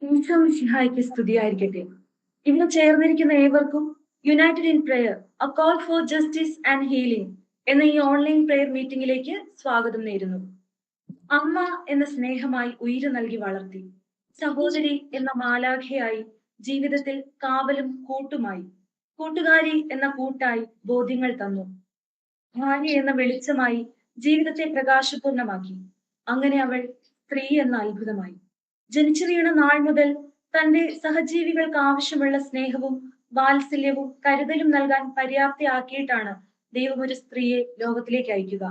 ഈശോ മിശിഹായ്ക്ക് സ്തുതിയായിരിക്കട്ടെ. ഇന്ന് ചേർന്നിരിക്കുന്ന ഏവർക്കും united in prayer a call for justice and healing എന്ന ഈ ഓൺലൈൻ പ്രയർ മീറ്റിംഗിലേക്ക് സ്വാഗതം നേരുന്നു. അമ്മ എന്ന സ്നേഹമായി ഉയിര് നൽകി വളർത്തി, സഹോദരി എന്ന മാലാഖയായി ജീവിതത്തിൽ കാവലും കൂട്ടുമായി, കൂട്ടുകാരി എന്ന കൂട്ടായി ബോധ്യങ്ങൾ തന്നു, ഭാര്യ എന്ന വെളിച്ചമായി ജീവിതത്തെ പ്രകാശപൂർണമാക്കി. അങ്ങനെ അവൾ സ്ത്രീ എന്ന അത്ഭുതമായി. ജനിച്ചു വീണ നാൾ മുതൽ തന്റെ സഹജീവികൾക്ക് ആവശ്യമുള്ള സ്നേഹവും വാത്സല്യവും കരുതലും നൽകാൻ പര്യാപ്തയാക്കിയിട്ടാണ് ദൈവം ഒരു സ്ത്രീയെ ലോകത്തിലേക്ക് അയക്കുക.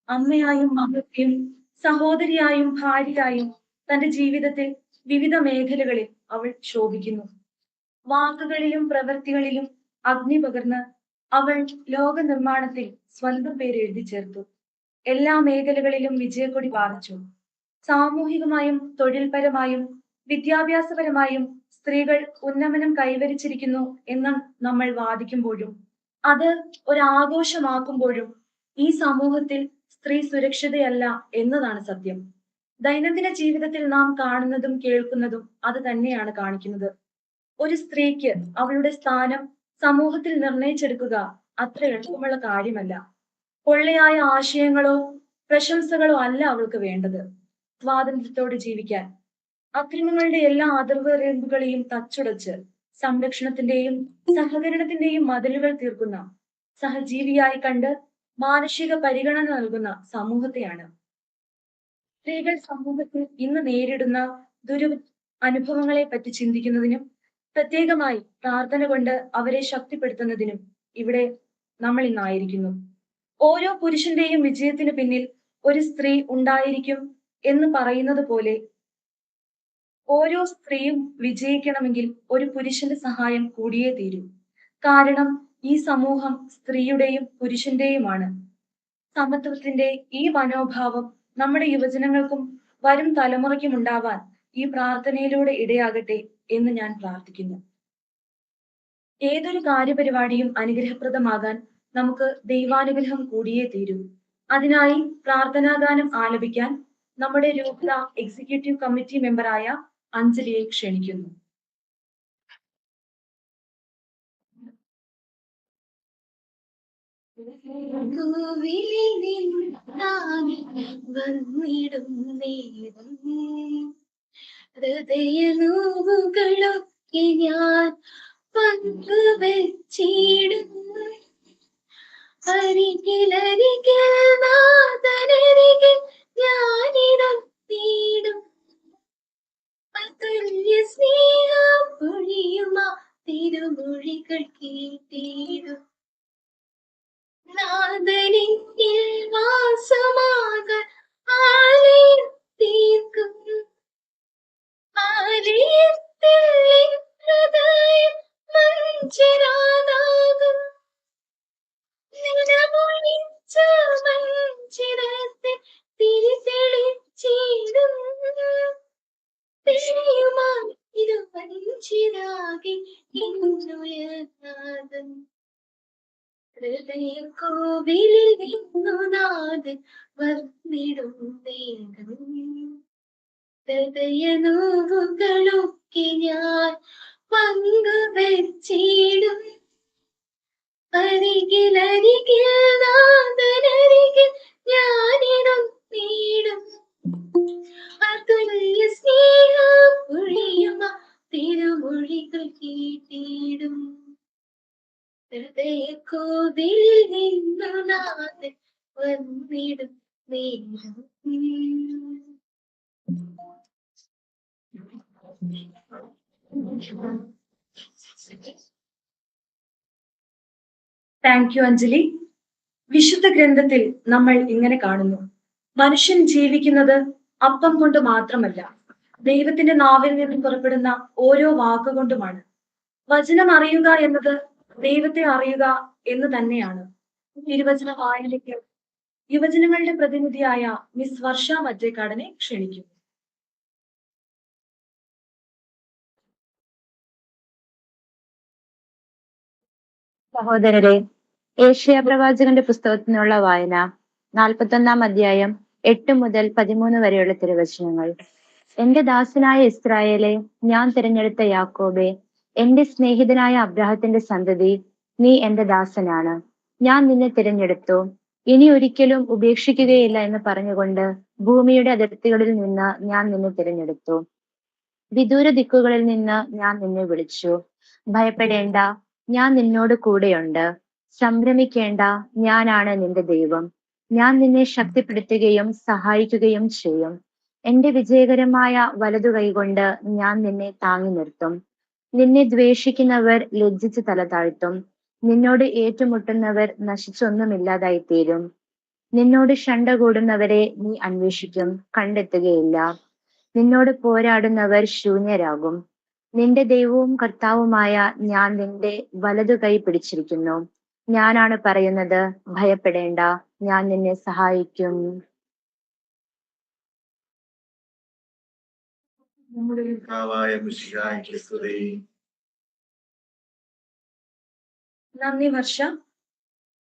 അമ്മയായും മകൾക്കും സഹോദരിയായും ഭാര്യയായും തന്റെ ജീവിതത്തിൽ വിവിധ മേഖലകളിൽ അവൾ ശോഭിക്കുന്നു. വാക്കുകളിലും പ്രവൃത്തികളിലും അഗ്നി പകർന്ന് അവൾ ലോക നിർമ്മാണത്തിൽ സ്വന്തം പേര് എഴുതി ചേർത്തു. എല്ലാ മേഖലകളിലും വിജയക്കൊടി പാറിച്ചു. സാമൂഹികമായും തൊഴിൽപരമായും വിദ്യാഭ്യാസപരമായും സ്ത്രീകൾ ഉന്നമനം കൈവരിച്ചിരിക്കുന്നു എന്ന് നമ്മൾ വാദിക്കുമ്പോഴും അത് ഒരാഘോഷമാക്കുമ്പോഴും ഈ സമൂഹത്തിൽ സ്ത്രീ സുരക്ഷിതയല്ല എന്നതാണ് സത്യം. ദൈനംദിന ജീവിതത്തിൽ നാം കാണുന്നതും കേൾക്കുന്നതും അത് തന്നെയാണ് കാണിക്കുന്നത്. ഒരു സ്ത്രീക്ക് അവളുടെ സ്ഥാനം സമൂഹത്തിൽ നിർണയിച്ചെടുക്കുക അത്ര എളുപ്പമുള്ള കാര്യമല്ല. പൊള്ളയായ ആശയങ്ങളോ പ്രശംസകളോ അല്ല അവൾക്ക് വേണ്ടത്. സ്വാതന്ത്ര്യത്തോടെ ജീവിക്കാൻ, അക്രമങ്ങളുടെ എല്ലാ അതിർവരമ്പുകളെയും തച്ചുടച്ച് സംരക്ഷണത്തിന്റെയും സഹകരണത്തിന്റെയും മതിലുകൾ തീർക്കുന്ന, സഹജീവിയായി കണ്ട് മാനുഷിക പരിഗണന നൽകുന്ന സമൂഹത്തെയാണ്. സ്ത്രീകൾ സമൂഹത്തിൽ ഇന്ന് നേരിടുന്ന ദുരു അനുഭവങ്ങളെ പറ്റി ചിന്തിക്കുന്നതിനും പ്രത്യേകമായി പ്രാർത്ഥന കൊണ്ട് അവരെ ശക്തിപ്പെടുത്തുന്നതിനും ഇവിടെ നമ്മൾ ഇന്നായിരിക്കുന്നു. ഓരോ പുരുഷന്റെയും വിജയത്തിന് പിന്നിൽ ഒരു സ്ത്രീ ഉണ്ടായിരിക്കും എന്ന് പറയുന്നത് പോലെ ഓരോ സ്ത്രീയും വിജയിക്കണമെങ്കിൽ ഒരു പുരുഷന്റെ സഹായം കൂടിയേ തീരൂ. കാരണം ഈ സമൂഹം സ്ത്രീയുടെയും പുരുഷന്റെയുമാണ്. സമത്വത്തിന്റെ ഈ മനോഭാവം നമ്മുടെ യുവജനങ്ങൾക്കും വരും തലമുറയ്ക്കും ഉണ്ടാവാൻ ഈ പ്രാർത്ഥനയിലൂടെ ഇടയാകട്ടെ എന്ന് ഞാൻ പ്രാർത്ഥിക്കുന്നു. ഏതൊരു കാര്യപരിപാടിയും അനുഗ്രഹപ്രദമാകാൻ നമുക്ക് ദൈവാനുഗ്രഹം കൂടിയേ തീരൂ. അതിനായി പ്രാർത്ഥനാഗാനം ആലപിക്കാൻ നമ്മുടെ രൂപത എക്സിക്യൂട്ടീവ് കമ്മിറ്റി മെമ്പറായ അഞ്ജലിയെ ക്ഷണിക്കുന്നു. ഹൃദയനോവുകളൊക്കെ ഞാൻ പങ്കുവച്ചിടും. അരികിലരികിൽ നാഥനരികിൽ ഞാനിടത്തിയിടും. അതുല്യ സ്നേഹം പൊഴിയുമാ തിരുമൊഴികൾ കേട്ടിടും. നാഥനിൽ വാസമാകാൻ ആലയം തീർക്കും. ആലയത്തിൽ എൻ ഹൃദയം മഞ്ചിരാനാകും. നിലമൊഴിച്ച മഞ്ചിരത്തിൽ തിരിതെളിച്ചിടും. തെളിയുമായി ഇത് മഞ്ചിരാകെ എന്നുയർന്നാഥൻ. ഹൃദയക്കോവിലിൽ നിന്നു നാഥൻ വന്നിടും നേരം. ഹൃദയനോവുകളൊക്കെ ഞാൻ പങ്കുവച്ചിടും. അരികിലരികിൽ നാഥനരികിൽ ഞാനിടത്തിയിടും. അതുല്യ സ്നേഹം പൊഴിയുമ തിരുമൊഴികൾ കേട്ടിടും. ഹൃദയക്കോവിലിൽ നിന്നു നാഥൻ വന്നിടും നേരം. Thank you Anjali. വിശുദ്ധ ഗ്രന്ഥത്തിൽ നമ്മൾ ഇങ്ങനെ കാണുന്നു: മനുഷ്യൻ ജീവിക്കുന്നത് അപ്പം കൊണ്ട് മാത്രമല്ല, ദൈവത്തിന്റെ നാവിൽ നിന്നും പുറപ്പെടുന്ന ഓരോ വാക്കുകൊണ്ടുമാണ്. വചനം അറിയുക എന്നത് ദൈവത്തെ അറിയുക എന്ന് തന്നെയാണ്. തിരുവചന വായനയ്ക്ക് യുവജനങ്ങളുടെ പ്രതിനിധിയായ മിസ് വർഷ മറ്റേക്കാടനെ ക്ഷണിക്കുന്നു. സഹോദരരെ, ഏഷ്യാ പ്രവാചകന്റെ പുസ്തകത്തിൽ നിന്നുള്ള വായന 41-ാം അധ്യായം 8 മുതൽ 13 വരെയുള്ള തിരുവചനങ്ങൾ. എന്റെ ദാസനായ ഇസ്രായേലെ, ഞാൻ തിരഞ്ഞെടുത്ത യാക്കോബെ, എന്റെ സ്നേഹിതനായ അബ്രാഹത്തിന്റെ സന്തതി, നീ എന്റെ ദാസനാണ്. ഞാൻ നിന്നെ തിരഞ്ഞെടുത്തു, ഇനി ഒരിക്കലും ഉപേക്ഷിക്കുകയില്ല എന്ന് പറഞ്ഞുകൊണ്ട് ഭൂമിയുടെ അതിർത്തികളിൽ നിന്ന് ഞാൻ നിന്നെ തിരഞ്ഞെടുത്തു. വിദൂര ദിക്കുകളിൽ നിന്ന് ഞാൻ നിന്നെ വിളിച്ചു. ഭയപ്പെടേണ്ട, ഞാൻ നിന്നോട് കൂടെയുണ്ട്. സംഭ്രമിക്കേണ്ട, ഞാനാണ് നിന്റെ ദൈവം. ഞാൻ നിന്നെ ശക്തിപ്പെടുത്തുകയും സഹായിക്കുകയും ചെയ്യും. എന്റെ വിജയകരമായ വലതു കൈകൊണ്ട് ഞാൻ നിന്നെ താങ്ങി നിർത്തും. നിന്നെ ദ്വേഷിക്കുന്നവർ ലജ്ജിച്ച് തല താഴ്ത്തും. നിന്നോട് ഏറ്റുമുട്ടുന്നവർ നശിച്ചൊന്നുമില്ലാതായി തീരും. നിന്നോട് ശണ്ട കൂടുന്നവരെ നീ അന്വേഷിക്കും, കണ്ടെത്തുകയില്ല. നിന്നോട് പോരാടുന്നവർ ശൂന്യരാകും. നിന്റെ ദൈവവും കർത്താവുമായ ഞാൻ നിന്റെ വലതു കൈ പിടിച്ചിരിക്കുന്നു. ഞാനാണ് പറയുന്നത്, ഭയപ്പെടേണ്ട, ഞാൻ നിന്നെ സഹായിക്കും. നമ്മുടെ കർത്താവായ മിശിഹായ്ക്ക് സ്തുതി. നന്ദി വർഷ.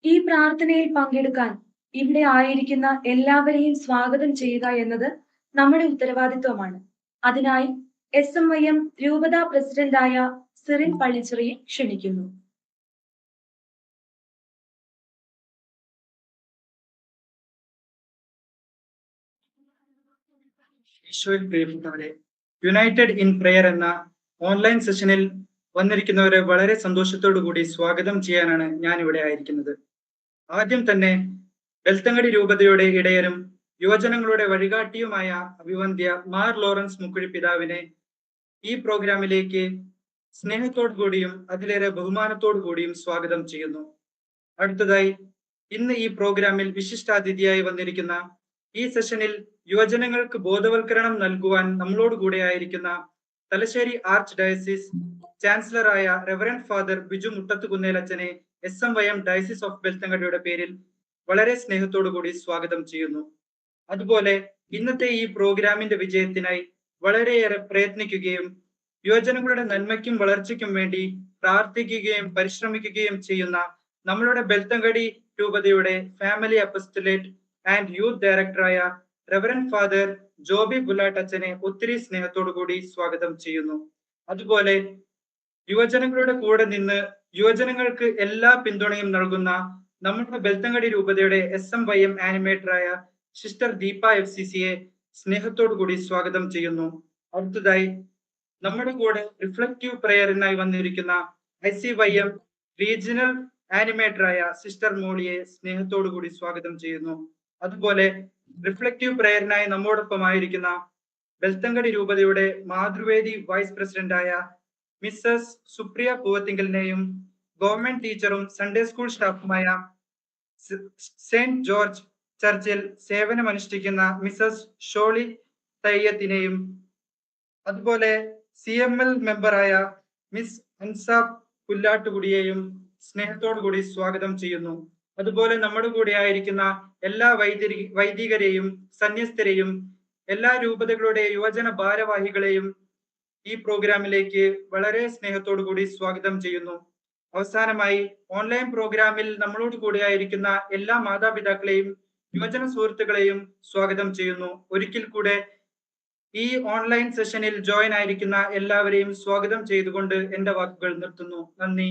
ഈ പ്രാർത്ഥനയിൽ പങ്കെടുക്കാൻ ഇവിടെ ആയിരിക്കുന്ന എല്ലാവരെയും സ്വാഗതം ചെയ്യുക എന്നത് നമ്മുടെ ഉത്തരവാദിത്വമാണ്. അതിനായി SMYM രൂപതാ പ്രസിഡന്റായ സിറിൽ പള്ളിച്ചിറയെ ക്ഷണിക്കുന്നു. ഈശോയിൽ പ്രിയപ്പെട്ടവരെ, യുണൈറ്റഡ് ഇൻ പ്രെയർ എന്ന ഓൺലൈൻ സെഷനിൽ വന്നിരിക്കുന്നവരെ വളരെ സന്തോഷത്തോടു കൂടി സ്വാഗതം ചെയ്യാനാണ് ഞാൻ ഇവിടെ ആയിരിക്കുന്നത്. ആദ്യം തന്നെ ബെൽത്തങ്ങടി രൂപതയുടെ ഇടയരും യുവജനങ്ങളുടെ വഴികാട്ടിയുമായ അഭിവന്ദ്യ മാർ ലോറൻസ് മുക്കുഴി പിതാവിനെ ഈ പ്രോഗ്രാമിലേക്ക് സ്നേഹത്തോടു കൂടിയും അതിലേറെ ബഹുമാനത്തോടു കൂടിയും സ്വാഗതം ചെയ്യുന്നു. അടുത്തതായി, ഇന്ന് ഈ പ്രോഗ്രാമിൽ വിശിഷ്ടാതിഥിയായി വന്നിരിക്കുന്ന ഈ സെഷനിൽ യുവജനങ്ങൾക്ക് ബോധവൽക്കരണം നൽകുവാൻ നമ്മളോട് കൂടെ ആയിരിക്കുന്ന തലശ്ശേരി ആർച്ച് ഡയസിസ് ചാൻസലറായ റെവറൻഡ് ഫാദർ ബിജു മുട്ടത്തുകുന്നേൽ അച്ഛനെ SMYM ഡയസിസ് ഓഫ് ബെൽത്തങ്ങടിയുടെ പേരിൽ വളരെ സ്നേഹത്തോടു കൂടി സ്വാഗതം ചെയ്യുന്നു. അതുപോലെ ഇന്നത്തെ ഈ പ്രോഗ്രാമിന്റെ വിജയത്തിനായി വളരെയേറെ പ്രയത്നിക്കുകയും യുവജനങ്ങളുടെ നന്മയ്ക്കും വളർച്ചയ്ക്കും വേണ്ടി പ്രാർത്ഥിക്കുകയും പരിശ്രമിക്കുകയും ചെയ്യുന്ന നമ്മളുടെ ബെൽത്തങ്ങടി രൂപതയുടെ ഫാമിലി അപ്പസ്റ്റലേറ്റ് ആൻഡ് യൂത്ത് ഡയറക്ടറായ റെവറൻഡ് ഫാദർ ജോബി ബുലാട്ട് അച്ഛനെ ഒത്തിരി സ്നേഹത്തോടു കൂടി സ്വാഗതം ചെയ്യുന്നു. അതുപോലെ യുവജനങ്ങളുടെ കൂടെ നിന്ന് യുവജനങ്ങൾക്ക് എല്ലാ പിന്തുണയും നൽകുന്ന നമ്മുടെ ബെൽത്തങ്ങടി രൂപതയുടെ SMYM ആനിമേറ്ററായ സിസ്റ്റർ ദീപ FCCയെ സ്നേഹത്തോടു കൂടി സ്വാഗതം ചെയ്യുന്നു. അടുത്തതായി നമ്മുടെ കൂടെ റിഫ്ലക്റ്റീവ് പ്രയറിനായി വന്നിരിക്കുന്ന ICYM റീജിയണൽ ആനിമേറ്ററായ സിസ്റ്റർ മോളിയെ സ്നേഹത്തോടു കൂടി സ്വാഗതം ചെയ്യുന്നു. അതുപോലെ റിഫ്ലക്റ്റീവ് പ്രയറിനായി നമ്മോടൊപ്പമായിരിക്കുന്ന ബെൽത്തങ്ങടി രൂപതയുടെ മാതൃവേദി വൈസ് പ്രസിഡന്റായ മിസ്സസ് സുപ്രിയ പൂവത്തിങ്കലിനെയും ഗവൺമെന്റ് ടീച്ചറും സൺഡേ സ്കൂൾ സ്റ്റാഫുമായ സെന്റ് ജോർജ് ചർച്ചിൽ സേവനമനുഷ്ഠിക്കുന്ന മിസ്സസ് ഷോളി തയ്യത്തിനെയും അതുപോലെ CML മെമ്പറായ മിസ് അൻസാബ് പുല്ലാട്ടുകുടിയെയും സ്നേഹത്തോടു കൂടി സ്വാഗതം ചെയ്യുന്നു. അതുപോലെ നമ്മുടെ കൂടെ ആയിരിക്കുന്ന എല്ലാ വൈദികരെയും സന്യസ്തരെയും എല്ലാ രൂപതകളുടെ യുവജന ഭാരവാഹികളെയും ഈ പ്രോഗ്രാമിലേക്ക് വളരെ സ്നേഹത്തോടു കൂടി സ്വാഗതം ചെയ്യുന്നു. അവസാനമായി ഓൺലൈൻ പ്രോഗ്രാമിൽ നമ്മളോട് കൂടെ ആയിരിക്കുന്ന എല്ലാ മാതാപിതാക്കളെയും യുവജന സുഹൃത്തുക്കളെയും സ്വാഗതം ചെയ്യുന്നു. ഒരിക്കൽ കൂടെ ഈ ഓൺലൈൻ സെഷനിൽ ജോയിൻ ആയിരിക്കുന്ന എല്ലാവരെയും സ്വാഗതം ചെയ്തുകൊണ്ട് എന്റെ വാക്കുകൾ നിർത്തുന്നു. നന്ദി.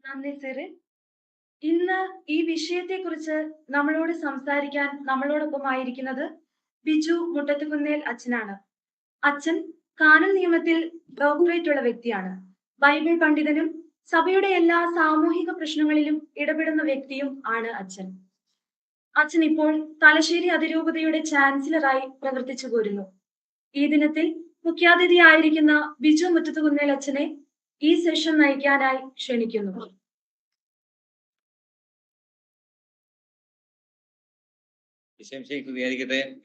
നന്ദി സിറിൽ. ഇന്ന് ഈ വിഷയത്തെക്കുറിച്ച് നമ്മളോട് സംസാരിക്കാൻ നമ്മളോടൊപ്പമായിരിക്കുന്നത് ബിജു മുട്ടത്തുകുന്നേൽ അച്ഛനാണ്. അച്ഛൻ കാനൂൻ നിയമത്തിൽ ഡോക്ടറേറ്റ് ഉള്ള വ്യക്തിയാണ്. ബൈബിൾ പണ്ഡിതനും സഭയുടെ എല്ലാ സാമൂഹിക പ്രശ്നങ്ങളിലും ഇടപെടുന്ന വ്യക്തിയും ആണ് അച്ഛൻ. അച്ഛൻ ഇപ്പോൾ തലശ്ശേരി അതിരൂപതയുടെ ചാൻസലറായി പ്രവർത്തിച്ചു പോരുന്നു. ഈ ദിനത്തിൽ മുഖ്യാതിഥിയായിരിക്കുന്ന ബിജു മുട്ടത്തുകുന്നേൽ അച്ഛനെ ഈ സെഷൻ നയിക്കാനായി ക്ഷണിക്കുന്നു.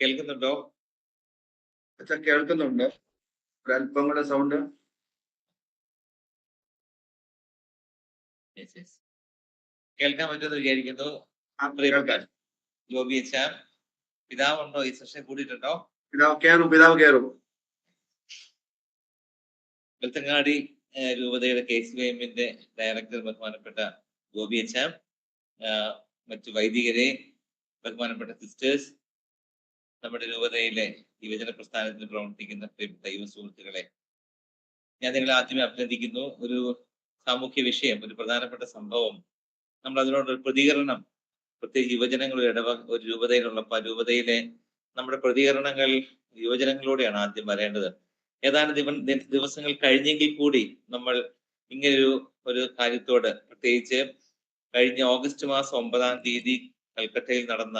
കേൾക്കുന്നുണ്ടോ? അച്ഛൻ കേൾക്കുന്നുണ്ട്. ഒരല്പം കൂടെ സൗണ്ട്. കേൾക്കാൻ പറ്റുമെന്ന് വിചാരിക്കുന്നു. ജോബി അച്ഛൻ പിതാവുണ്ടോ? ഈ സെഷൻ കൂടിയിട്ടുണ്ടോ? പിതാവ് കയറും. വെൽത്തങ്ങാടി രൂപതയുടെ KCYM-ന്റെ ഡയറക്ടർ ബഹുമാനപ്പെട്ട ഗോപി അച്ഛാം, മറ്റു വൈദികരെ, ബഹുമാനപ്പെട്ട സിസ്റ്റേഴ്സ്, നമ്മുടെ രൂപതയിലെ യുവജന പ്രസ്ഥാനത്തിൽ പ്രവർത്തിക്കുന്ന ദൈവ സുഹൃത്തുക്കളെ, ഞാൻ നിങ്ങളെ ആദ്യമേ അഭിനന്ദിക്കുന്നു. ഒരു സാമൂഹ്യ വിഷയം, ഒരു പ്രധാനപ്പെട്ട സംഭവം, നമ്മൾ അതിനോടൊരു പ്രതികരണം, പ്രത്യേകിച്ച് യുവജനങ്ങളുടെ ഒരു രൂപതയിലുള്ളപ്പോൾ ആ രൂപതയിലെ നമ്മുടെ പ്രതികരണങ്ങൾ യുവജനങ്ങളോടെയാണ് ആദ്യം വരേണ്ടത്. ഏതാനും ദിവസങ്ങൾ കഴിഞ്ഞെങ്കിൽ കൂടി നമ്മൾ ഇങ്ങനൊരു കാര്യത്തോട്, പ്രത്യേകിച്ച് കഴിഞ്ഞ ഓഗസ്റ്റ് മാസം 9-ാം തീയതി കൽക്കട്ടയിൽ നടന്ന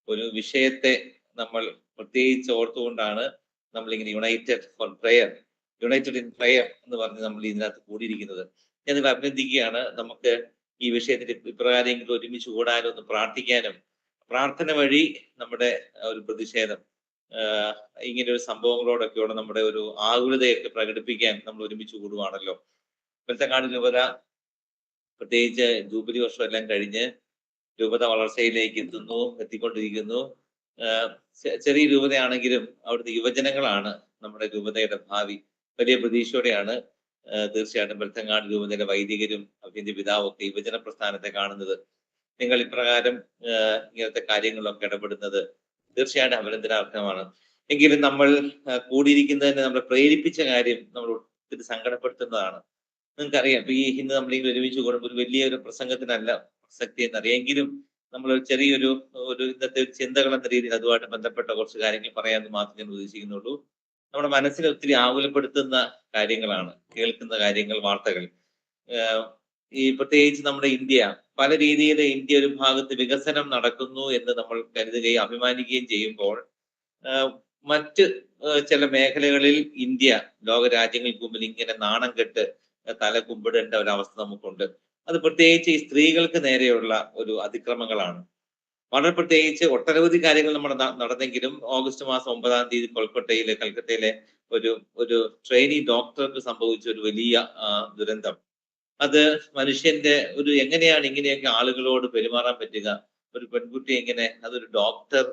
ഒരു വിഷയത്തെ നമ്മൾ പ്രത്യേകിച്ച് ഓർത്തുകൊണ്ടാണ് നമ്മളിങ്ങനെ യുണൈറ്റഡ് ഇൻ പ്രയർ എന്ന് പറഞ്ഞ് നമ്മൾ ഇതിനകത്ത് കൂടിയിരിക്കുന്നത്. ഞാൻ നിങ്ങൾ അഭിനന്ദിക്കുകയാണ്. നമുക്ക് ഈ വിഷയത്തിന്റെ ഇപ്രകാരമെങ്കിലും ഒരുമിച്ച് കൂടാനും ഒന്ന് പ്രാർത്ഥിക്കാനും, പ്രാർത്ഥന വഴി നമ്മുടെ ഒരു പ്രതിഷേധം, ഇങ്ങനെ ഒരു സംഭവങ്ങളോടൊക്കെയുള്ള നമ്മുടെ ഒരു ആകുലതയൊക്കെ പ്രകടിപ്പിക്കാൻ നമ്മൾ ഒരുമിച്ച് കൂടുവാണല്ലോ. വെൽത്തങ്ങാടി രൂപത പ്രത്യേകിച്ച് ജൂബിലി വർഷം എല്ലാം കഴിഞ്ഞ് രൂപത വളർച്ചയിലേക്ക് എത്തിക്കൊണ്ടിരിക്കുന്നു. ചെറിയ രൂപതയാണെങ്കിലും അവിടുത്തെ യുവജനങ്ങളാണ് നമ്മുടെ രൂപതയുടെ ഭാവി. വലിയ പ്രതീക്ഷയോടെയാണ് തീർച്ചയായിട്ടും വെൽത്തങ്ങാടി രൂപതയിലെ വൈദികരും അഭിന്റെ പിതാവും ഒക്കെ യുവജന പ്രസ്ഥാനത്തെ കാണുന്നത്. നിങ്ങൾ ഇപ്രകാരം ഇങ്ങനത്തെ കാര്യങ്ങളിലൊക്കെ ഇടപെടുന്നത് തീർച്ചയായിട്ടും അഭിനന്ദനാർഹമാണ്. എങ്കിലും നമ്മൾ കൂടിയിരിക്കുന്നതിന് നമ്മളെ പ്രേരിപ്പിച്ച കാര്യം നമ്മൾ ഒത്തിരി സങ്കടപ്പെടുത്തുന്നതാണ്. നിങ്ങൾക്കറിയാം, ഇന്ന് നമ്മളിങ്ങനെ ഒരുമിച്ച് കൂടുമ്പോൾ ഒരു വലിയൊരു പ്രസംഗത്തിനല്ല പ്രസക്തി എന്നറിയാം. എങ്കിലും നമ്മൾ ചെറിയൊരു ഇന്നത്തെ ചിന്തകൾ എന്ന രീതിയിൽ അതുമായിട്ട് ബന്ധപ്പെട്ട കുറച്ച് കാര്യങ്ങൾ പറയാമെന്ന് മാത്രമേ ഞാൻ ഉദ്ദേശിക്കുന്നുള്ളൂ. നമ്മുടെ മനസ്സിനെ ഒത്തിരി ആകുലപ്പെടുത്തുന്ന കാര്യങ്ങളാണ് കേൾക്കുന്ന കാര്യങ്ങൾ, വാർത്തകൾ. ഈ പ്രത്യേകിച്ച് നമ്മുടെ ഇന്ത്യ, പല രീതിയിൽ ഇന്ത്യ ഒരു ഭാഗത്ത് വികസനം നടക്കുന്നു എന്ന് നമ്മൾ കരുതുകയും അഭിമാനിക്കുകയും ചെയ്യുമ്പോൾ മറ്റ് ചില മേഖലകളിൽ ഇന്ത്യ ലോക രാജ്യങ്ങൾക്ക് മുമ്പിൽ ഇങ്ങനെ നാണം കെട്ട് തല കുമ്പിടേണ്ട ഒരവസ്ഥ നമുക്കുണ്ട്. അത് പ്രത്യേകിച്ച് ഈ സ്ത്രീകൾക്ക് നേരെയുള്ള ഒരു അതിക്രമങ്ങളാണ്. വളരെ പ്രത്യേകിച്ച് ഒട്ടനവധി കാര്യങ്ങൾ നമ്മൾ നടന്നെങ്കിലും ഓഗസ്റ്റ് മാസം 9-ാം തീയതി കൽക്കട്ടയിലെ ഒരു ട്രെയിനി ഡോക്ടർക്ക് സംഭവിച്ച ഒരു വലിയ ദുരന്തം, അത് മനുഷ്യന്റെ എങ്ങനെയാണ് ഇങ്ങനെയൊക്കെ ആളുകളോട് പെരുമാറാൻ പറ്റുക? ഒരു പെൺകുട്ടി എങ്ങനെ, അതൊരു ഡോക്ടർ,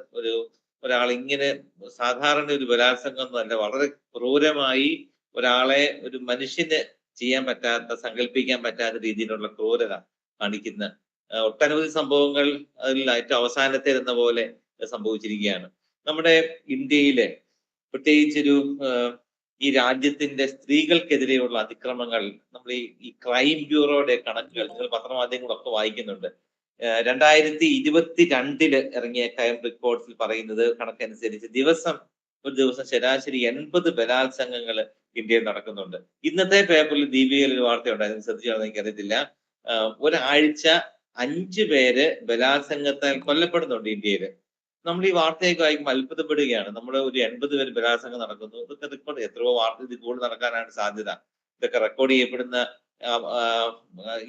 ഒരാൾ ഇങ്ങനെ, സാധാരണ ഒരു ബലാത്സംഗം എന്നല്ല, വളരെ ക്രൂരമായി ഒരാളെ, ഒരു മനുഷ്യന് ചെയ്യാൻ പറ്റാത്ത, സങ്കല്പിക്കാൻ പറ്റാത്ത രീതിയിലുള്ള ക്രൂരത കാണിക്കുന്ന ഒട്ടനവധി സംഭവങ്ങൾ അതിൽ ഏറ്റവും അവസാനത്തേതെന്ന പോലെ സംഭവിച്ചിരിക്കുകയാണ്. നമ്മുടെ ഇന്ത്യയിലെ പ്രത്യേകിച്ചൊരു ഈ രാജ്യത്തിന്റെ സ്ത്രീകൾക്കെതിരെയുള്ള അതിക്രമങ്ങൾ, നമ്മൾ ഈ ക്രൈം ബ്യൂറോയുടെ കണക്കുകൾ നിങ്ങൾ പത്രമാധ്യമങ്ങളൊക്കെ വായിക്കുന്നുണ്ട്. 2022 ഇറങ്ങിയ ക്രൈം റിപ്പോർട്ട്സിൽ പറയുന്നത് കണക്കനുസരിച്ച് ഒരു ദിവസം ശരാശരി 80 ബലാത്സംഗങ്ങൾ ഇന്ത്യയിൽ നടക്കുന്നുണ്ട്. ഇന്നത്തെ പേപ്പറിൽ ദീപികയിൽ ഒരു വാർത്ത ഉണ്ടായിരുന്നു, ശ്രദ്ധിച്ചാണെന്ന് എനിക്കറിയത്തില്ല. ഒരാഴ്ച 5 പേര് ബലാത്സംഗത്താൽ കൊല്ലപ്പെടുന്നുണ്ട് ഇന്ത്യയിൽ. നമ്മൾ ഈ വാർത്തയൊക്കെ വായിക്കുമ്പോൾ അത്ഭുതപ്പെടുകയാണ്. നമ്മുടെ ഒരു 80 പേര് ബലാത്സംഗം നടക്കുന്നു. ഇതൊക്കെ റെക്കോർഡ്, എത്രയോ വാർത്ത ഇത് കൂടുതൽ നടക്കാനാണ് സാധ്യത. ഇതൊക്കെ റെക്കോർഡ് ചെയ്യപ്പെടുന്ന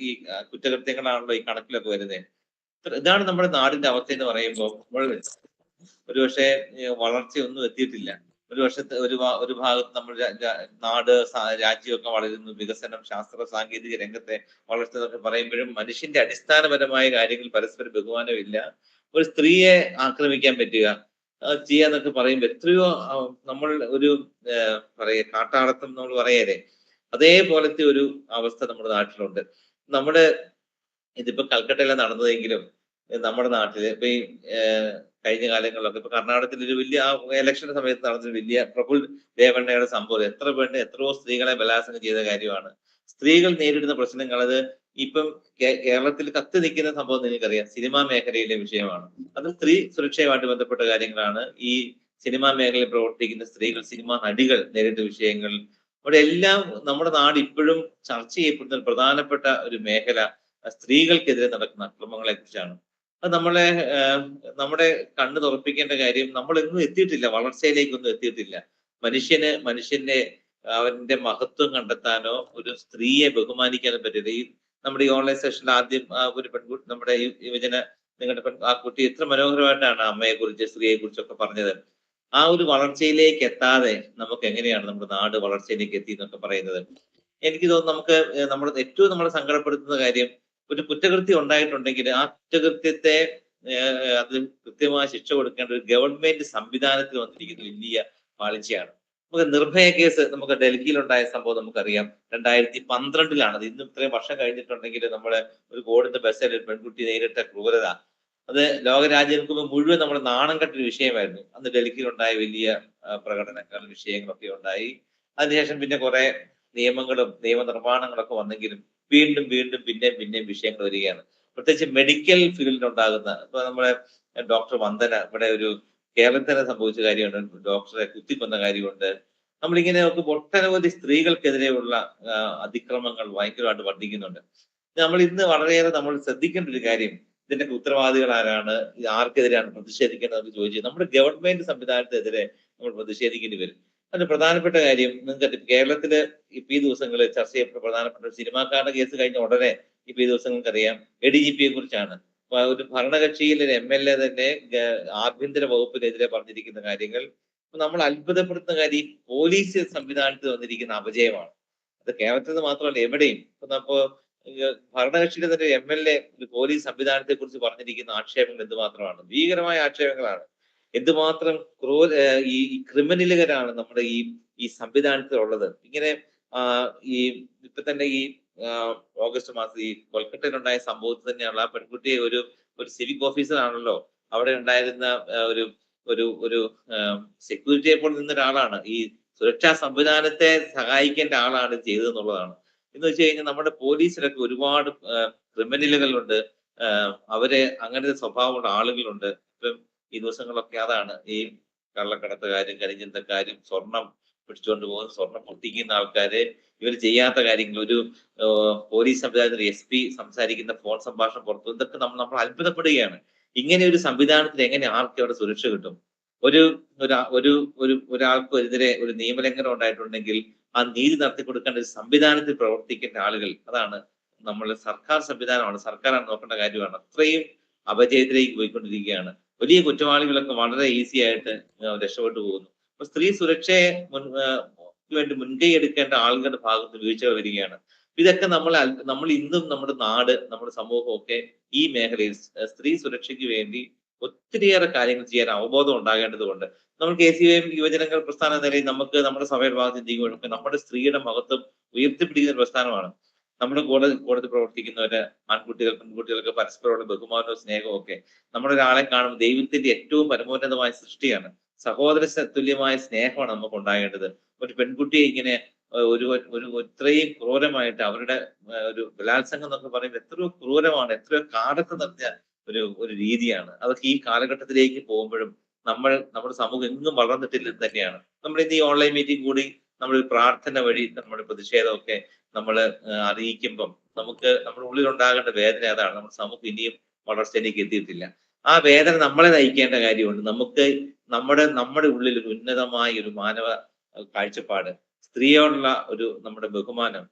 ഈ കുറ്റകൃത്യങ്ങളാണല്ലോ ഈ കണക്കിലൊക്കെ വരുന്നത്. ഇതാണ് നമ്മുടെ നാടിന്റെ അവസ്ഥ എന്ന് പറയുമ്പോൾ നമ്മൾ ഒരുപക്ഷെ വളർച്ചയൊന്നും എത്തിയിട്ടില്ല. ഒരു ഭാഗത്ത് നമ്മൾ നാട്, രാജ്യമൊക്കെ വളരുന്നു, വികസനം, ശാസ്ത്ര സാങ്കേതിക രംഗത്തെ വളർച്ച എന്നൊക്കെ പറയുമ്പോഴും മനുഷ്യന്റെ അടിസ്ഥാനപരമായ കാര്യങ്ങൾ പരസ്പര ബഹുമാനമില്ല. ഒരു സ്ത്രീയെ ആക്രമിക്കാൻ പറ്റുക, ചെയ്യാന്നൊക്കെ പറയുമ്പോൾ എത്രയോ നമ്മൾ കാട്ടാളത്തം നമ്മൾ പറയല്ലേ, അതേപോലത്തെ ഒരു അവസ്ഥ നമ്മുടെ നാട്ടിലുണ്ട്. ഇതിപ്പോ കൽക്കട്ടയിലാണ് നടന്നതെങ്കിലും നമ്മുടെ നാട്ടില് ഇപ്പൊ ഈ കഴിഞ്ഞ കാലങ്ങളിലൊക്കെ ഇപ്പൊ കർണാടകത്തിൽ ഒരു വലിയ ഇലക്ഷൻ സമയത്ത് നടന്നൊരു വലിയ പ്രഫുൽ ദേവണ്ണയുടെ സംഭവം, എത്രയോ സ്ത്രീകളെ ബലാത്സംഗം ചെയ്ത കാര്യമാണ്. സ്ത്രീകൾ നേരിടുന്ന പ്രശ്നങ്ങൾ, അത് ഇപ്പം കേരളത്തിൽ കത്തി നിൽക്കുന്ന സംഭവം നിങ്ങൾക്കറിയാം, സിനിമാ മേഖലയിലെ വിഷയമാണ്. അത് സ്ത്രീ സുരക്ഷയുമായിട്ട് ബന്ധപ്പെട്ട കാര്യങ്ങളാണ്. ഈ സിനിമാ മേഖലയിൽ പ്രവർത്തിക്കുന്ന സ്ത്രീകൾ, സിനിമാ നടികൾ നേരിട്ട വിഷയങ്ങൾ, അവിടെ എല്ലാം നമ്മുടെ നാട് ഇപ്പോഴും ചർച്ച ചെയ്യപ്പെടുന്ന പ്രധാനപ്പെട്ട ഒരു മേഖല സ്ത്രീകൾക്കെതിരെ നടക്കുന്ന അക്രമങ്ങളെ കുറിച്ചാണ്. അത് നമ്മുടെ കണ്ണ് തുറപ്പിക്കേണ്ട കാര്യം, നമ്മളെങ്ങും എത്തിയിട്ടില്ല, വളർച്ചയിലേക്കൊന്നും എത്തിയിട്ടില്ല. മനുഷ്യന്റെ അവന്റെ മഹത്വം കണ്ടെത്താനോ ഒരു സ്ത്രീയെ ബഹുമാനിക്കാനോ പറ്റില്ല. നമ്മുടെ ഈ ഓൺലൈൻ സെഷനിൽ ആദ്യം ഒരു പെൺകുട്ടി, നമ്മുടെ നിങ്ങളുടെ ആ കുട്ടി എത്ര മനോഹരമായിട്ടാണ് അമ്മയെ കുറിച്ച്, സ്ത്രീയെ കുറിച്ചൊക്കെ പറഞ്ഞത്. ആ ഒരു വളർച്ചയിലേക്ക് എത്താതെ നമുക്ക് എങ്ങനെയാണ് നമ്മുടെ നാട് വളർച്ചയിലേക്ക് എത്തി എന്നൊക്കെ പറയുന്നത്? എനിക്ക് തോന്നുന്നു നമ്മളെ സങ്കടപ്പെടുത്തുന്ന കാര്യം, ഒരു കുറ്റകൃത്യം ഉണ്ടായിട്ടുണ്ടെങ്കിൽ ആ കുറ്റകൃത്യത്തെ അത് കൃത്യമായ ശിക്ഷ കൊടുക്കേണ്ട ഒരു ഗവൺമെന്റ് സംവിധാനത്തിൽ വന്നിരിക്കുന്ന വലിയ പാളിച്ചയാണ്. നമുക്ക് നിർഭയ കേസ് നമുക്ക് ഡൽഹിയിലുണ്ടായ സംഭവം നമുക്കറിയാം. 2012 അത്. ഇന്നും ഇത്രയും വർഷം കഴിഞ്ഞിട്ടുണ്ടെങ്കിൽ നമ്മള് ഒരു കോടിന്റെ ബസ്സിൽ ഒരു പെൺകുട്ടി നേരിട്ട ക്രൂരത അത് ലോകരാജ്യങ്ങൾക്ക് മുഴുവൻ നമ്മൾ നാണം കെട്ടൊരു വിഷയമായിരുന്നു. അന്ന് ഡൽഹിയിലുണ്ടായ വലിയ പ്രകടനങ്ങൾ വിഷയങ്ങളൊക്കെ ഉണ്ടായി. അതിനുശേഷം പിന്നെ കുറെ നിയമങ്ങളും നിയമനിർമ്മാണങ്ങളൊക്കെ വന്നെങ്കിലും വീണ്ടും വീണ്ടും പിന്നെയും വിഷയങ്ങൾ വരികയാണ്. പ്രത്യേകിച്ച് മെഡിക്കൽ ഫീൽഡിൽ ഉണ്ടാകുന്ന ഇപ്പൊ നമ്മളെ ഡോക്ടർ വന്ദന ഇവിടെ ഒരു കേരളത്തിൽ തന്നെ സംഭവിച്ച കാര്യമുണ്ട്. ഡോക്ടറെ കുത്തിക്കൊന്ന കാര്യമുണ്ട്. നമ്മളിങ്ങനെ ഒട്ടനവധി സ്ത്രീകൾക്കെതിരെയുള്ള അതിക്രമങ്ങൾ ഭയങ്കരമായിട്ട് വർദ്ധിക്കുന്നുണ്ട്. നമ്മൾ ഇന്ന് വളരെയേറെ നമ്മൾ ശ്രദ്ധിക്കേണ്ട ഒരു കാര്യം ഇതിന്റെ ഉത്തരവാദികൾ ആരാണ്, ആർക്കെതിരെയാണ് പ്രതിഷേധിക്കേണ്ടതെന്ന് ചോദിച്ചാൽ നമ്മുടെ ഗവൺമെന്റ് സംവിധാനത്തിനെതിരെ നമ്മൾ പ്രതിഷേധിക്കേണ്ടി വരും. അതിന് പ്രധാനപ്പെട്ട കാര്യം നിങ്ങൾക്ക് കേരളത്തില് ഇപ്പൊ ഈ ദിവസങ്ങളിൽ ചർച്ച ചെയ്യപ്പെട്ട പ്രധാനപ്പെട്ട സിനിമാക്കാരുടെ കേസ് കഴിഞ്ഞ ഉടനെ ഇപ്പൊ ഈ ദിവസങ്ങൾക്ക് അറിയാം ADGP കുറിച്ചാണ്. ഒരു ഭരണകക്ഷിയിലെ ഒരു MLA തന്നെ ആഭ്യന്തര വകുപ്പിനെതിരെ പറഞ്ഞിരിക്കുന്ന കാര്യങ്ങൾ നമ്മൾ അത്ഭുതപ്പെടുത്തുന്ന കാര്യം പോലീസ് സംവിധാനത്തിൽ വന്നിരിക്കുന്ന അപജയമാണ്. അത് കേരളത്തിൽ നിന്ന് മാത്രമല്ല എവിടെയും. ഇപ്പൊ ഭരണകക്ഷിയുടെ തന്നെ MLA ഒരു പോലീസ് സംവിധാനത്തെ കുറിച്ച് പറഞ്ഞിരിക്കുന്ന ആക്ഷേപങ്ങൾ എന്തുമാത്രമാണ്, ഭീകരമായ ആക്ഷേപങ്ങളാണ്. എന്തുമാത്രം ഈ ക്രിമിനലുകാരാണ് നമ്മുടെ ഈ സംവിധാനത്തിലുള്ളത്. ഇങ്ങനെ ഈ ഇപ്പൊ തന്നെ ഈ ഓഗസ്റ്റ് മാസം ഈ കൊൽക്കത്തയിലുണ്ടായ സംഭവത്തിൽ തന്നെയുള്ള ആ പെൺകുട്ടിയെ ഒരു സിവിക് ഓഫീസർ ആണല്ലോ അവിടെ ഉണ്ടായിരുന്ന ഒരു ഒരു ഒരു സെക്യൂരിറ്റിയെ പോലെ നിന്ന ഒരാളാണ്. ഈ സുരക്ഷാ സംവിധാനത്തെ സഹായിക്കേണ്ട ആളാണ് ചെയ്തതെന്നുള്ളതാണ്. എന്ന് വെച്ച് കഴിഞ്ഞാൽ നമ്മുടെ പോലീസിലൊക്കെ ഒരുപാട് ക്രിമിനലുകളുണ്ട്. അവര് അങ്ങനത്തെ സ്വഭാവമുള്ള ആളുകളുണ്ട്. ഇപ്പം ഈ ദിവസങ്ങളൊക്കെ അതാണ് ഈ കള്ളക്കടത്തുകാരും കരിഞ്ചന്തക്കാരും സ്വർണം പിടിച്ചുകൊണ്ട് പോകുന്ന സ്വർണം പൊട്ടിക്കുന്ന ആൾക്കാര് ഇവർ ചെയ്യാത്ത കാര്യങ്ങൾ ഒരു പോലീസ് സംവിധാനത്തിൽ SP സംസാരിക്കുന്ന ഫോൺ സംഭാഷണം പുറത്തു ഇതൊക്കെ നമ്മൾ അത്ഭുതപ്പെടുകയാണ്. ഇങ്ങനെ ഒരു സംവിധാനത്തിൽ എങ്ങനെ ആർക്ക് അവിടെ സുരക്ഷ കിട്ടും? ഒരാൾക്കെതിരെ ഒരു നിയമലംഘനം ഉണ്ടായിട്ടുണ്ടെങ്കിൽ ആ നീതി നടത്തി കൊടുക്കേണ്ട ഒരു സംവിധാനത്തിൽ പ്രവർത്തിക്കേണ്ട ആളുകൾ അതാണ് നമ്മൾ സർക്കാർ സംവിധാനമാണ്, സർക്കാരാണ് നോക്കേണ്ട കാര്യമാണ്. അത്രയും അപജയത്തിലേക്ക് പോയിക്കൊണ്ടിരിക്കുകയാണ്. വലിയ കുറ്റവാളികളൊക്കെ വളരെ ഈസി ആയിട്ട് രക്ഷപ്പെട്ടു പോകുന്നു. അപ്പൊ സ്ത്രീ സുരക്ഷയെ വേണ്ടി മുൻകൈ എടുക്കേണ്ട ആളുകളുടെ ഭാഗത്ത് വീഴ്ചകൾ വരികയാണ്. ഇതൊക്കെ നമ്മൾ ഇന്നും നമ്മുടെ നാട് നമ്മുടെ സമൂഹം ഒക്കെ ഈ മേഖലയിൽ സ്ത്രീ സുരക്ഷയ്ക്ക് വേണ്ടി ഒത്തിരിയേറെ കാര്യങ്ങൾ ചെയ്യാൻ അവബോധം ഉണ്ടാകേണ്ടതുണ്ട്. നമ്മൾ KCYM യുവജനങ്ങൾ പ്രസ്ഥാന നിലയിൽ നമുക്ക് നമ്മുടെ സഭയുടെ ഭാഗത്ത് ചിന്തിക്കുമ്പോഴൊക്കെ നമ്മുടെ സ്ത്രീയുടെ മഹത്വം ഉയർത്തിപ്പിടിക്കുന്ന ഒരു പ്രസ്ഥാനമാണ്. നമ്മുടെ കൂടെ പ്രവർത്തിക്കുന്നവര് ആൺകുട്ടികൾ പെൺകുട്ടികൾക്ക് പരസ്പരമുള്ള ബഹുമാനവും സ്നേഹവും ഒക്കെ നമ്മുടെ ഒരാളെ കാണുമ്പോൾ ദൈവത്തിന്റെ ഏറ്റവും പരമോന്നതമായ സൃഷ്ടിയാണ്. സഹോദര തുല്യമായ സ്നേഹമാണ് നമുക്ക് ഉണ്ടാകേണ്ടത്. ഒരു പെൺകുട്ടിയെ ഇങ്ങനെ ഒരു ഇത്രയും ക്രൂരമായിട്ട് അവരുടെ ഒരു ബലാത്സംഗം എന്നൊക്കെ പറയുമ്പോൾ എത്രയോ ക്രൂരമാണ്, എത്രയോ കാടത്ത് നിറഞ്ഞ ഒരു രീതിയാണ്. അതൊക്കെ ഈ കാലഘട്ടത്തിലേക്ക് പോകുമ്പോഴും നമ്മുടെ സമൂഹം എങ്ങും വളർന്നിട്ടില്ലെന്ന് തന്നെയാണ്. നമ്മൾ ഇന്ന് ഈ ഓൺലൈൻ മീറ്റിംഗ് കൂടി നമ്മൾ പ്രാർത്ഥന വഴി നമ്മുടെ പ്രതിഷേധമൊക്കെ നമ്മൾ അറിയിക്കുമ്പം നമുക്ക് നമ്മുടെ ഉള്ളിൽ ഉണ്ടാകേണ്ട വേദന അതാണ്. നമ്മുടെ സമൂഹം ഇനിയും വളർച്ചയിലേക്ക് എത്തിയിട്ടില്ല. ആ വേദന നമ്മളെ നയിക്കേണ്ട കാര്യമുണ്ട്. നമുക്ക് നമ്മുടെ ഉള്ളിൽ ഒരു ഉന്നതമായ ഒരു മാനവ കാഴ്ചപ്പാട്, സ്ത്രീയോടുള്ള നമ്മുടെ ബഹുമാനം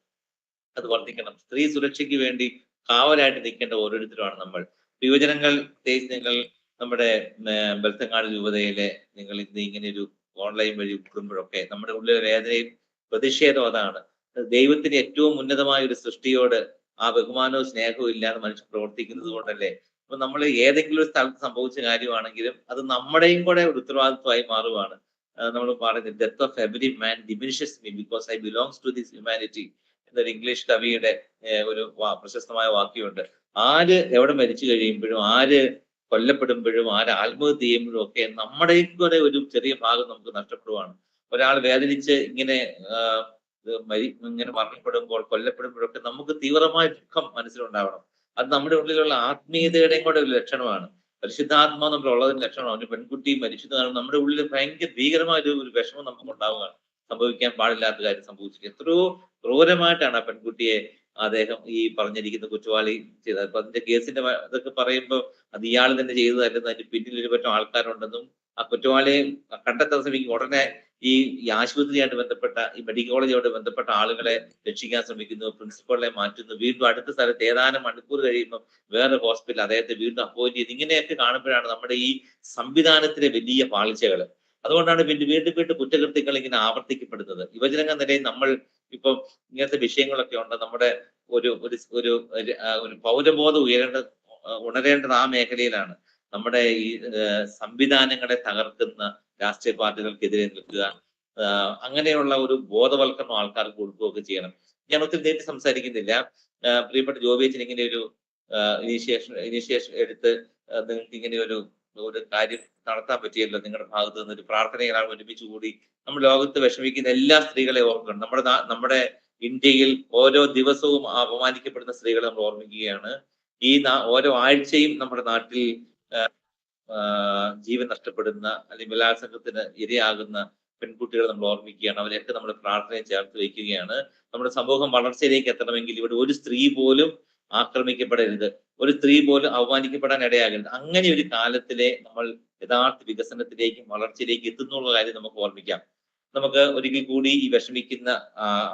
അത് വർദ്ധിക്കണം. സ്ത്രീ സുരക്ഷയ്ക്ക് വേണ്ടി കാവലായിട്ട് നിൽക്കേണ്ട ഓരോരുത്തരുമാണ് നമ്മൾ. യുവജനങ്ങൾ നിങ്ങൾ നമ്മുടെ ബെൽത്തങ്ങാട് രൂപതയിലെ നിങ്ങൾ ഇന്ന് ഇങ്ങനെ ഒരു ഓൺലൈൻ വഴി കൂടുമ്പോഴൊക്കെ നമ്മുടെ ഉള്ളിലെ വേദനയും പ്രതിഷേധം അതാണ്. ദൈവത്തിന് ഏറ്റവും ഉന്നതമായ ഒരു സൃഷ്ടിയോട് ആ ബഹുമാനവും സ്നേഹവും ഇല്ലാതെ മനുഷ്യൻ പ്രവർത്തിക്കുന്നത് കൊണ്ടല്ലേ. അപ്പൊ നമ്മൾ ഏതെങ്കിലും ഒരു സ്ഥലത്ത് സംഭവിച്ച കാര്യമാണെങ്കിലും അത് നമ്മുടെയും കൂടെ ഒരു ഉത്തരവാദിത്വമായി മാറുവാണ്. നമ്മൾ പറയുന്നത് death of every man diminishes me because I belongs to this humanity എന്നൊരു ഇംഗ്ലീഷ് കവിയുടെ ഒരു പ്രശസ്തമായ വാക്യമുണ്ട്. ആര് എവിടെ മരിച്ചു കഴിയുമ്പോഴും ആര് കൊല്ലപ്പെടുമ്പോഴും ആര് ആത്മഹത്യ ചെയ്യുമ്പോഴും ഒക്കെ നമ്മുടെയും കൂടെ ഒരു ചെറിയ ഭാഗം നമുക്ക് നഷ്ടപ്പെടുവാണ്. ഒരാൾ വേദനിച്ച് ഇങ്ങനെ മരണപ്പെടുമ്പോൾ കൊല്ലപ്പെടുമ്പോഴൊക്കെ നമുക്ക് തീവ്രമായ ദുഃഖം മനസ്സിലുണ്ടാവണം. അത് നമ്മുടെ ഉള്ളിലുള്ള ആത്മീയതയുടെയും കൂടെ ഒരു ലക്ഷണമാണ്. പരിശുദ്ധാത്മാവ് നമ്മുടെ ഉള്ളതിന്റെ ലക്ഷണമാണ്. ഒരു പെൺകുട്ടി മരിച്ചത് കാരണം നമ്മുടെ ഉള്ളിൽ ഭയങ്കര ഭീകരമായ ഒരു വിഷമം നമുക്ക് ഉണ്ടാവുകയാണ്. സംഭവിക്കാൻ പാടില്ലാത്ത കാര്യം സംഭവിച്ചു. എത്രയോ ക്രൂരമായിട്ടാണ് ആ പെൺകുട്ടിയെ അദ്ദേഹം ഈ പറഞ്ഞിരിക്കുന്ന കുറ്റവാളി ചെയ്തത്. അപ്പൊ അതിന്റെ കേസിന്റെ ഇതൊക്കെ പറയുമ്പോൾ അത് ഇയാൾ തന്നെ ചെയ്തതല്ലെന്ന് അതിന്റെ പിന്നിൽ ഒരുപറ്റം ആൾക്കാരുണ്ടെന്നും ആ കുറ്റവാളിയെ കണ്ടെത്താൻ ശ്രമിക്കും. ഉടനെ ഈ ആശുപത്രിയായിട്ട് ബന്ധപ്പെട്ട ഈ മെഡിക്കൽ കോളേജുമായിട്ട് ബന്ധപ്പെട്ട ആളുകളെ രക്ഷിക്കാൻ ശ്രമിക്കുന്നു, പ്രിൻസിപ്പളിനെ മാറ്റുന്നു, വീണ്ടും അടുത്ത സ്ഥലത്ത് ഏതാനും മണിക്കൂർ കഴിയുമ്പോൾ വേറെ ഹോസ്പിറ്റൽ അദ്ദേഹത്തെ വീണ്ടും അപ്പോയിന്റ് ചെയ്ത് ഇങ്ങനെയൊക്കെ കാണുമ്പോഴാണ് നമ്മുടെ ഈ സംവിധാനത്തിലെ വലിയ പാളിച്ചകൾ. അതുകൊണ്ടാണ് വീണ്ടും കുറ്റകൃത്യങ്ങൾ ഇങ്ങനെ ആവർത്തിക്കപ്പെടുന്നത്. യുവജനങ്ങൾ നിലയിൽ നമ്മൾ ഇപ്പം ഇങ്ങനത്തെ വിഷയങ്ങളൊക്കെ ഉണ്ട്. നമ്മുടെ ഒരു പൗരബോധം ഉണരേണ്ടത് ആ മേഖലയിലാണ്. നമ്മുടെ ഈ സംവിധാനങ്ങളെ തകർക്കുന്ന രാഷ്ട്രീയ പാർട്ടികൾക്കെതിരെ നിൽക്കുക, അങ്ങനെയുള്ള ഒരു ബോധവൽക്കരണം ആൾക്കാർക്ക് കൊടുക്കുകയൊക്കെ ചെയ്യണം. ഞാൻ ഒത്തിരി നേരിട്ട് സംസാരിക്കുന്നില്ല. പ്രിയപ്പെട്ട ജോബിയച്ചൻ ഇങ്ങനെ ഒരു ഇനിഷ്യേഷൻ എടുത്ത് നിങ്ങൾക്ക് ഇങ്ങനെ ഒരു കാര്യം നടത്താൻ പറ്റിയല്ലോ. നിങ്ങളുടെ ഭാഗത്ത് നിന്ന് ഒരു പ്രാർത്ഥനകളാണ് ഒരുമിച്ച് കൂടി നമ്മൾ ലോകത്ത് വിഷമിക്കുന്ന എല്ലാ സ്ത്രീകളെ ഓർക്കണം. നമ്മുടെ ഇന്ത്യയിൽ ഓരോ ദിവസവും അപമാനിക്കപ്പെടുന്ന സ്ത്രീകളെ നമ്മൾ ഓർമ്മിക്കുകയാണ്. ഓരോ ആഴ്ചയും നമ്മുടെ നാട്ടിൽ ജീവൻ നഷ്ടപ്പെടുന്ന അല്ലെങ്കിൽ ബലാത്സംഗത്തിന് ഇരയാകുന്ന പെൺകുട്ടികളെ നമ്മൾ ഓർമ്മിക്കുകയാണ്. അവരെയൊക്കെ നമ്മൾ പ്രാർത്ഥനയെ ചേർത്ത് വയ്ക്കുകയാണ്. നമ്മുടെ സമൂഹം വളർച്ചയിലേക്ക് എത്തണമെങ്കിൽ ഇവിടെ ഒരു സ്ത്രീ പോലും ആക്രമിക്കപ്പെടരുത്, ഒരു സ്ത്രീ പോലും അവമാനിക്കപ്പെടാൻ ഇടയാകരുത്. അങ്ങനെ ഒരു കാലത്തിലെ നമ്മൾ യഥാർത്ഥ വികസനത്തിലേക്കും വളർച്ചയിലേക്ക് എത്തുന്നുള്ള കാര്യം നമുക്ക് ഓർമ്മിക്കാം. നമുക്ക് ഒരിക്കൽ കൂടി ഈ വിഷമിക്കുന്ന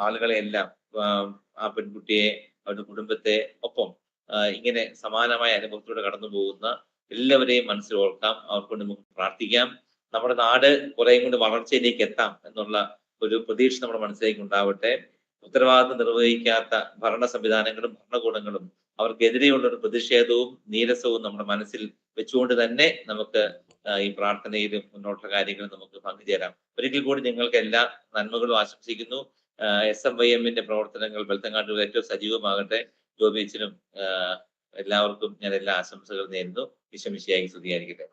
ആളുകളെ എല്ലാം, ആ പെൺകുട്ടിയെ, അവരുടെ കുടുംബത്തെ, ഒപ്പം ഇങ്ങനെ സമാനമായ അനുഭവത്തിലൂടെ കടന്നു പോകുന്ന എല്ലാവരെയും മനസ്സിൽ ഓർക്കാം. അവർക്ക് നമുക്ക് പ്രാർത്ഥിക്കാം. നമ്മുടെ നാട് കുറേയും കൊണ്ട് വളർച്ചയിലേക്ക് എത്താം എന്നുള്ള ഒരു പ്രതീക്ഷ നമ്മുടെ മനസ്സിലേക്ക് ഉണ്ടാവട്ടെ. ഉത്തരവാദിത്വം നിർവഹിക്കാത്ത ഭരണ സംവിധാനങ്ങളും ഭരണകൂടങ്ങളും അവർക്കെതിരെയുള്ള ഒരു പ്രതിഷേധവും നീരസവും നമ്മുടെ മനസ്സിൽ വെച്ചുകൊണ്ട് തന്നെ നമുക്ക് ഈ പ്രാർത്ഥനയിലും മുന്നോട്ടുള്ള കാര്യങ്ങളും നമുക്ക് പങ്കുചേരാം. ഒരിക്കൽ കൂടി നിങ്ങൾക്ക് എല്ലാ നന്മകളും ആശംസിക്കുന്നു. SMYM-ന്റെ പ്രവർത്തനങ്ങൾ ബെൽത്തങ്ങാട്ട് ഏറ്റവും സജീവമാകട്ടെ. ജോബിയച്ചനും എല്ലാവർക്കും ഞാൻ എല്ലാ ആശംസകളും നേരുന്നു. ഈശോമിശിഹായ്ക്ക് സ്തുതിയായിരിക്കട്ടെ.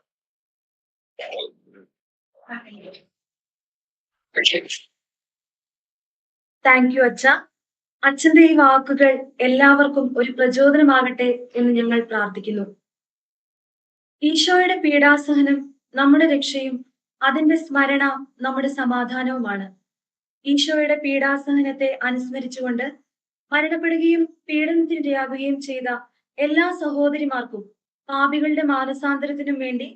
താങ്ക് യു അച്ഛ. അച്ഛന്റെ ഈ വാക്കുകൾ എല്ലാവർക്കും ഒരു പ്രചോദനമാകട്ടെ എന്ന് ഞങ്ങൾ പ്രാർത്ഥിക്കുന്നു. ഈശോയുടെ പീഡാസഹനം നമ്മുടെ രക്ഷയും അതിന്റെ സ്മരണ നമ്മുടെ സമാധാനവുമാണ്. ഈശോയുടെ പീഡാസഹനത്തെ അനുസ്മരിച്ചുകൊണ്ട് മരണപ്പെടുകയും പീഡനത്തിനിരയാകുകയും ചെയ്ത എല്ലാ സഹോദരിമാർക്കും പാപികളുടെ മാനസാന്തരത്തിനും വേണ്ടി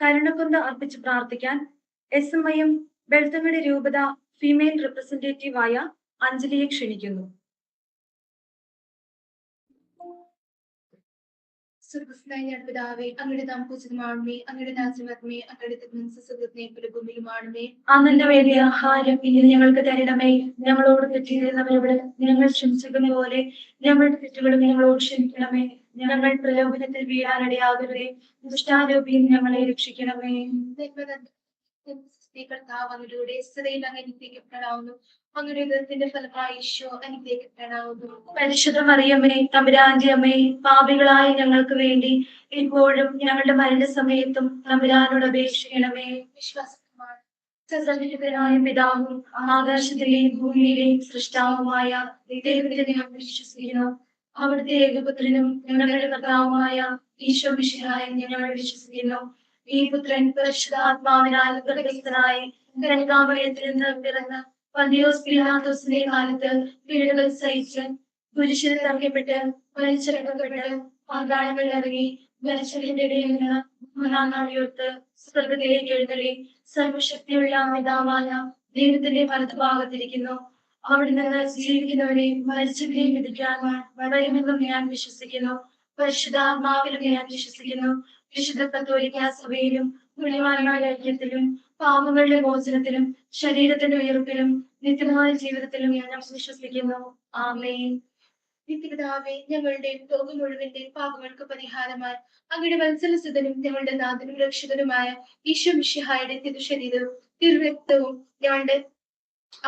കരുണക്കൊന്ത അർപ്പിച്ച് പ്രാർത്ഥിക്കാൻ SMYM ബെൽത്തങ്ങട് രൂപത ഫീമെയിൽ റെപ്രസെന്റേറ്റീവായ അഞ്ജലിയെ ക്ഷണിക്കുന്നു. സ്വർഗസ്ഥനായ പിതാവേ, അങ്ങയുടെ നാം പൂജിതമാണമേ, അങ്ങയുടെ രാജ്യവരണമേ, അങ്ങയുടെ തിരുമനസ്സ് സ്വർഗ്ഗത്തിലെ പോലെ ഭൂമിയിലുമാണമേ. അന്നന്റെ വേണ്ടിയ ആഹാരം ഇനി ഞങ്ങൾക്ക് തരണമേ. ഞങ്ങളോട് തെറ്റ് ചെയ്യുന്നവരോട് ഞങ്ങൾ ക്ഷമിച്ചതുപോലെ പോലെ ഞങ്ങളുടെ തെറ്റുകളും ഞങ്ങളോട് ക്ഷമിക്കണമേ. ഞങ്ങൾ പ്രലോഭനത്തിൽ വീഴാനിടയാകരുതേ, ദുഷ്ടാരൂപിയിൽ ഞങ്ങളെ രക്ഷിക്കണമേ. കർത്താവ് അങ്ങയുടെ സ്ഥിരയിൽ അങ്ങ് അനുഗ്രഹിക്കപ്പെടാവുന്നു. അങ്ങയുടെ ഉദരത്തിന്റെ ഫലമായി ഈശോ അനുഗ്രഹിക്കപ്പെടാവുന്നു. പരിശുദ്ധ മറിയമ്മേ, തമ്പുരാന്റെ അമ്മേ, പാപികളായ ഞങ്ങൾക്ക് വേണ്ടി ഇപ്പോഴും ഞങ്ങളുടെ മരണസമയത്തും തമ്പുരാനോട് അപേക്ഷിക്കണമേ. വിശ്വാസമാണ് സർവ്വശക്തനായ പിതാവും ആകാശത്തിലെയും ഭൂമിയിലെയും സൃഷ്ടാവുമായ ദൈവത്തെ ഞാൻ വിശ്വസിക്കുന്നു. അവിടുത്തെ ഏകപുത്രനും ഞങ്ങളുടെ കർത്താവുമായ ഈശോ മിശിഹായെ ഞങ്ങൾ വിശ്വസിക്കുന്നു. ഈ പുത്രൻ പരിശുദ്ധാത്മാവിനാൽ ഗർഭസ്ഥനായി കന്യകാമറിയത്തിൽ നിന്ന് പിറന്ന് പന്തിയോസ് പീലാത്തോസിന്റെ കാലത്ത് പീഡകൾ സഹിച്ച് കുരിശിൽ തറയ്ക്കപ്പെട്ട് വലിച്ചിറക്കപ്പെട്ട് പാതാളങ്ങളിൽ ഇറങ്ങി മരിച്ചവരുടെ ഇടയിൽ നിന്ന് മൂന്നാം നാൾ ഉയർത്ത് സ്വർഗ്ഗത്തിലേക്ക് എഴുന്നള്ളി സർവശക്തിയുള്ള പിതാവായ ദൈവത്തിന്റെ വലതുഭാഗത്തിരിക്കുന്നു. അവിടെ നിന്ന് ജീവിക്കുന്നവരെയും മരിച്ചവരെയും വിധിക്കാൻ വരുമെന്നും ഞാൻ വിശ്വസിക്കുന്നു. പരിശുദ്ധാത്മാവിലും ഞാൻ വിശ്വസിക്കുന്നു. വിശുദ്ധ കത്തോലിക്കാ സഭയിലും പുണ്യവാന്മാരുടെ ഐക്യത്തിലും പാപങ്ങളുടെ മോചനത്തിലും ശരീരത്തിന്റെ ഉയർപ്പിലും നിത്യമായ ജീവിതത്തിലും ഞാൻ വിശ്വസിക്കുന്നു. ആമേൻ. നിത്യപിതാവേ, ഞങ്ങളുടെയും ലോകം മുഴുവന്റെയും പാപങ്ങൾക്ക് പരിഹാരമായി അങ്ങയുടെ വത്സലസുതനും ഞങ്ങളുടെ നാഥനും രക്ഷകനുമായ ഈശോ മിശിഹായുടെ തിരുശരീരവും തിരുരക്തവും ഞങ്ങളുടെ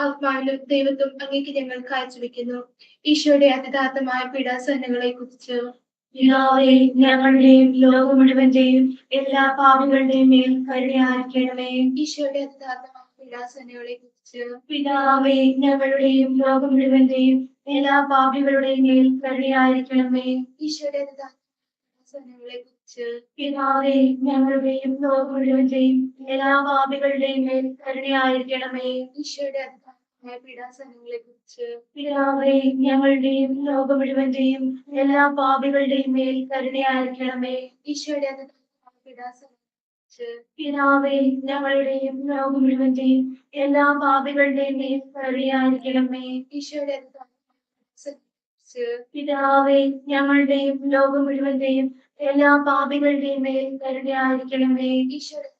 ആത്മാവിലും ദൈവത്വം അങ്ങേക്ക് ഞങ്ങൾ കാഴ്ചവെക്കുന്നു. ഈശോയുടെ അതിദാത്തമായ പീഡാസഹനങ്ങളെ കുറിച്ച് പിതാവേ, ഞങ്ങളുടെയും ലോകം മുഴുവന്റെയും എല്ലാ പാപികളുടെയും മേൽ കരുണയായിരിക്കണമേ. ഈശോയുടെ അതിദാത്തമായ പീഡാസഹനങ്ങളെ കുറിച്ച് പിതാവേ, ഞങ്ങളുടെയും ലോകം മുഴുവന്റെയും എല്ലാ പാപികളുടെയും മേൽ കരുണയായിരിക്കണമേ. ഈശോയുടെ അതിദാത്തമായ കുറിച്ച് പിതാവേ, ഞങ്ങളുടെയും ലോകം മുഴുവന്റെയും എല്ലാ പാപികളുടെയും മേൽ കരുണയായിരിക്കണമേ. ഈശോയുടെ അതിദാത്തമായ പീഡാസഹനങ്ങളെ കുറിച്ച് പിതാവേ, ഞങ്ങളുടെയും ലോകം മുഴുവന്റെയും എല്ലാ പാപികളുടെയും മേൽ കരുണയായിരിക്കണമേ. ഈശോയുടെ അതിദാത്തമായ പീഡാസഹനങ്ങളെ കുറിച്ച് പിതാവേ, ഞങ്ങളുടെയും ലോകം മുഴുവന്റെയും എല്ലാ പാപികളുടെയും മേൽ കരുണയായിരിക്കണമേ. ഈശോയുടെ പിതാവേ, ഞങ്ങളുടെയും ലോകം മുഴുവന്റെയും എല്ലാ പാപികളുടെയും മേൽ കരുണയായിരിക്കണമേ. ഈശോയുടെ